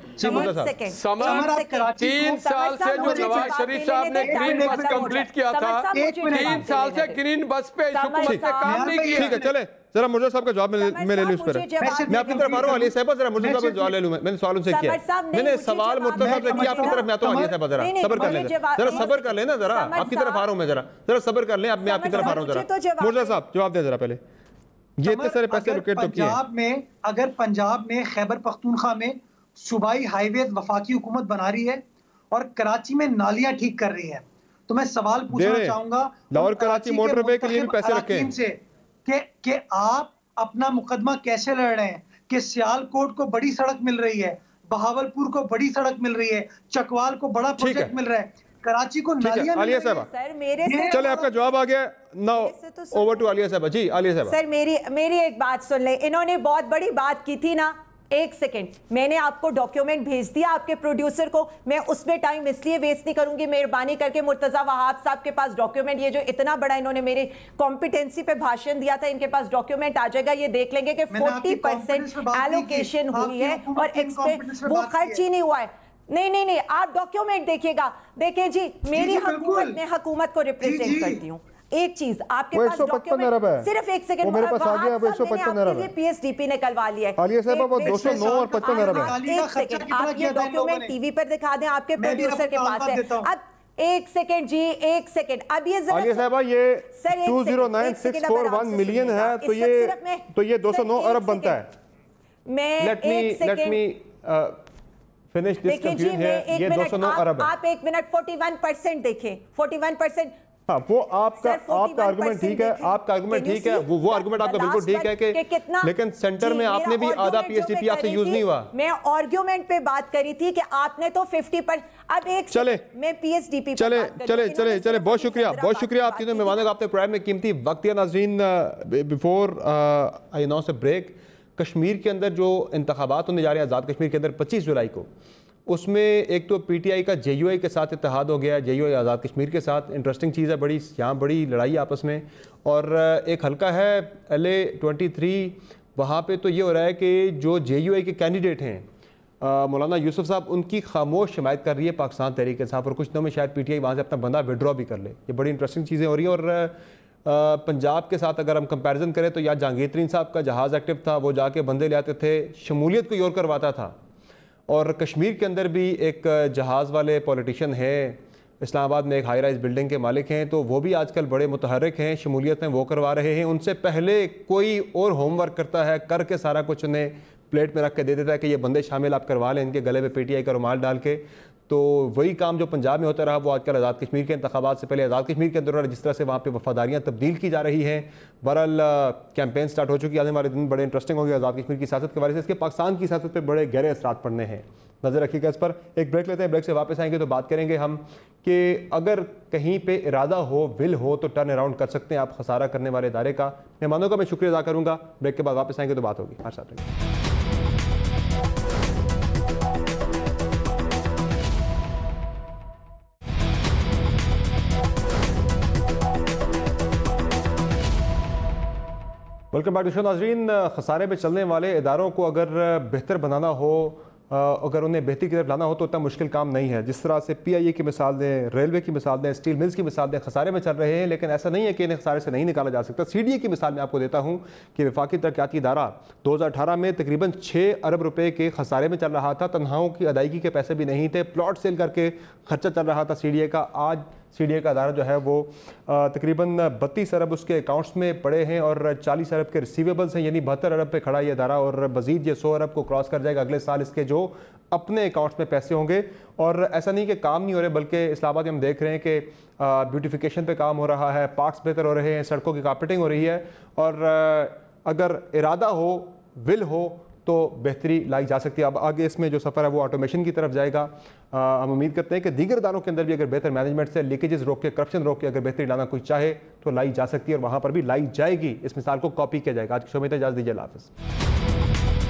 3 साल से जो नवाज शरीफ साहब ने ग्रीन बस कंप्लीट किया था, 3 साल से ग्रीन बस पे हुकूमत ने काम नहीं किया। ठीक है, चले जरा मुर्जा साहब का जवाब मैं ले लूं इस पर। मैं आपकी तरफ आ रहा हूं अली साहब, जरा मुर्जा साहब का जवाब ले लूं। मैंने सवाल उनसे किया, मैंने सवाल मुर्जा साहब से किया, आपकी तरफ मैं आता हूं। अली साहब जरा सब्र कर लें, जरा सब्र कर लेना, जरा आपकी तरफ आ रहा हूं मैं, जरा सब्र कर लें, अब मैं आपकी तरफ आ रहा हूं। जरा मुर्जा साहब जवाब दें जरा पहले। ये इतने सारे पैसे एलोकेट तो किए। पंजाब में, अगर पंजाब में खैबर पख्तूनख्वा में सूबाई हाईवे वफाकी हुकूमत बना रही है और कराची में नालियां ठीक कर रही है, तो मैं सवाल पूछना चाहूंगा लाहौर कराची मोटरवे के लिए भी पैसे रखे हैं कि आप अपना मुकदमा कैसे लड़ रहे हैं कि सियालकोट को बड़ी सड़क मिल रही है, बहावलपुर को बड़ी सड़क मिल रही है, चकवाल को बड़ा प्रोजेक्ट मिल रहा है, कराची को नालियां मिल रही है। चले आपका जवाब आ गया। नाउ ओवर टू आलिया साहब। जी आलिया साहब, सर मेरी एक बात सुन ले। इन्होंने बहुत बड़ी बात की थी ना, 1 सेकेंड, मैंने आपको डॉक्यूमेंट भेज दिया आपके प्रोड्यूसर को, मैं उसमें टाइम इसलिए वेस्ट नहीं करूंगी, मेहरबानी करके मुर्तजा वहाब साहब के पास डॉक्यूमेंट, ये जो इतना बड़ा इन्होंने मेरी कॉम्पिटेंसी पे भाषण दिया था, इनके पास डॉक्यूमेंट आ जाएगा, ये देख लेंगे कि 40% एलोकेशन हुई है और वो खर्च ही नहीं हुआ है। नहीं, आप डॉक्यूमेंट देखिएगा। देखिए जी, मेरी हुकूमत, मैं हुकूमत को रिप्रेजेंट करती हूँ। एक चीज आपके पास डॉक्यूमेंट, सिर्फ 1 सेकंड, मेरे पास आ गया। 155 अरब है, PSDP निकलवा लिया है। आलिया साहब वो 209 और 55 अरब है। 1 सेकंड, आप ये डॉक्यूमेंट टीवी पर दिखा दें, आपके प्रोड्यूसर के पास है। अब 1 सेकंड जी, 1 सेकंड, अब ये आलिया साहब ये 209641 मिलियन है, तो ये 209 अरब बनता है। Let me finish this confusion है। ये 209 अरब है। आप 1 मिनट 41% देखें, 41%। हाँ, वो आपका आर्गुमेंट ठीक है, आपका आर्गुमेंट ठीक है, वो आर्गुमेंट आपका बिल्कुल ठीक है कि लेकिन सेंटर में आपने भी आधा PSDP आपसे यूज नहीं हुआ। मैं आर्गुमेंट पे बात करी थी कि आपने तो 50%। अब एक चले मैं PSDP चले बहुत शुक्रिया आपके मेहमानों का, आपने प्रोग्राम में कीमती वक्त दिया। नाज़रीन, before I announce a break, Kashmir के अंदर जो इंतखाबात होने जा रहे हैं आज़ाद कश्मीर के अंदर 25 जुलाई को, उसमें एक तो PTI का JUI के साथ इत्तेहाद हो गया, JUI आज़ाद कश्मीर के साथ। इंटरेस्टिंग चीज़ है, बड़ी यहाँ बड़ी लड़ाई आपस में। और एक हल्का है LA 23, वहाँ पे तो ये हो रहा है कि जो JUI के कैंडिडेट हैं मौलाना यूसुफ साहब, उनकी खामोश हिमायत कर रही है पाकिस्तान तहरीक इंसाफ, और कुछ दिनों में शायद PTI वहाँ से अपना बंदा विड्रॉ भी कर ले। ये बड़ी इंटरेस्टिंग चीज़ें हो रही हैं। और पंजाब के साथ अगर हम कंपैरिजन करें तो यहाँ जहांगीर तरीन साहब का जहाज़ एक्टिव था, वो जाके बंदे ले आते थे, शमूलियत को और करवाता था। और कश्मीर के अंदर भी एक जहाज़ वाले पॉलिटिशियन है, इस्लामाबाद में एक हाई राइज बिल्डिंग के मालिक हैं, तो वो भी आजकल बड़े मुतहर्रिक हैं, शमूलियत में वो करवा रहे हैं। उनसे पहले कोई और होमवर्क करता है, करके सारा कुछ उन्हें प्लेट में रख के दे देता है कि ये बंदे शामिल आप करवा लें, इनके गले पे PTI का रुमाल डाल के। तो वही काम जो पंजाब में होता रहा वो आजकल आज़ाद कश्मीर के इंतखाबात से पहले आज़ाद कश्मीर के अंदर जिस तरह से वहाँ पे वफादारियाँ तब्दील की जा रही हैं। बहरहाल कैंपेन स्टार्ट हो चुकी है, आने वाले दिन बड़े इंटरेस्टिंग होंगे आज़ाद कश्मीर की सियासत के बारे से, इसके पाकिस्तान की सियासत पर बड़े गहरे असरात पड़ने हैं। नज़र रखिएगा इस पर। एक ब्रेक लेते हैं, ब्रेक से वापस आएंगे तो बात करेंगे हम कि अगर कहीं पे इरादा हो, विल हो तो टर्न अराउंड कर सकते हैं आप खसारा करने वाले इदारे का। मेहमानों का मैं शुक्रिया अदा करूँगा। ब्रेक के बाद वापस आएंगे तो बात होगी। हर साथ वेलकम बैक टू शो। नाज़रीन, खसारे में चलने वाले इदारों को अगर बेहतर बनाना हो, अगर उन्हें बेहतरी की तरफ लाना हो तो उतना मुश्किल काम नहीं है। जिस तरह से PIA की मिसाल दें, रेलवे की मिसाल दें, स्टील मिल्स की मिसाल दें, खसारे में चल रहे हैं, लेकिन ऐसा नहीं है कि इन्हें खसारे से नहीं निकाला जा सकता। CDA की मिसाल मैं आपको देता हूँ कि वफाकी तरक्याती इदारा 2018 में तकरीबन 6 अरब रुपए के खसारे में चल रहा था। तनख्वाहों की अदायगी के पैसे भी नहीं थे, प्लॉट सेल करके खर्चा चल रहा था CDA का। आज CDA का अदारा जो है वो तकरीबन 32 अरब उसके अकाउंट्स में पड़े हैं और 40 अरब के रिसीवेबल्स हैं, यानी 72 अरब पे खड़ा ये अदारा, और मजीद ये 100 अरब को क्रॉस कर जाएगा अगले साल इसके जो अपने अकाउंट्स में पैसे होंगे। और ऐसा नहीं कि काम नहीं हो रहे, बल्कि इस्लामाबाद में हम देख रहे हैं कि ब्यूटिफिकेशन पे काम हो रहा है, पार्क्स बेहतर हो रहे हैं, सड़कों की कारपेटिंग हो रही है। और अगर इरादा हो, विल हो तो बेहतरी लाई जा सकती है। अब आगे इसमें जो सफ़र है वो ऑटोमेशन की तरफ जाएगा। हम उम्मीद करते हैं कि दीगर इदारों के अंदर भी अगर बेहतर मैनेजमेंट से लीकेजेस रोक के, करप्शन रोक के अगर बेहतरी लाना कोई चाहे तो लाई जा सकती है, और वहाँ पर भी लाई जाएगी। इस मिसाल को कॉपी किया जाएगा। आज की शो में इजाज़त दीजिए। अल्लाह हाफ़िज़।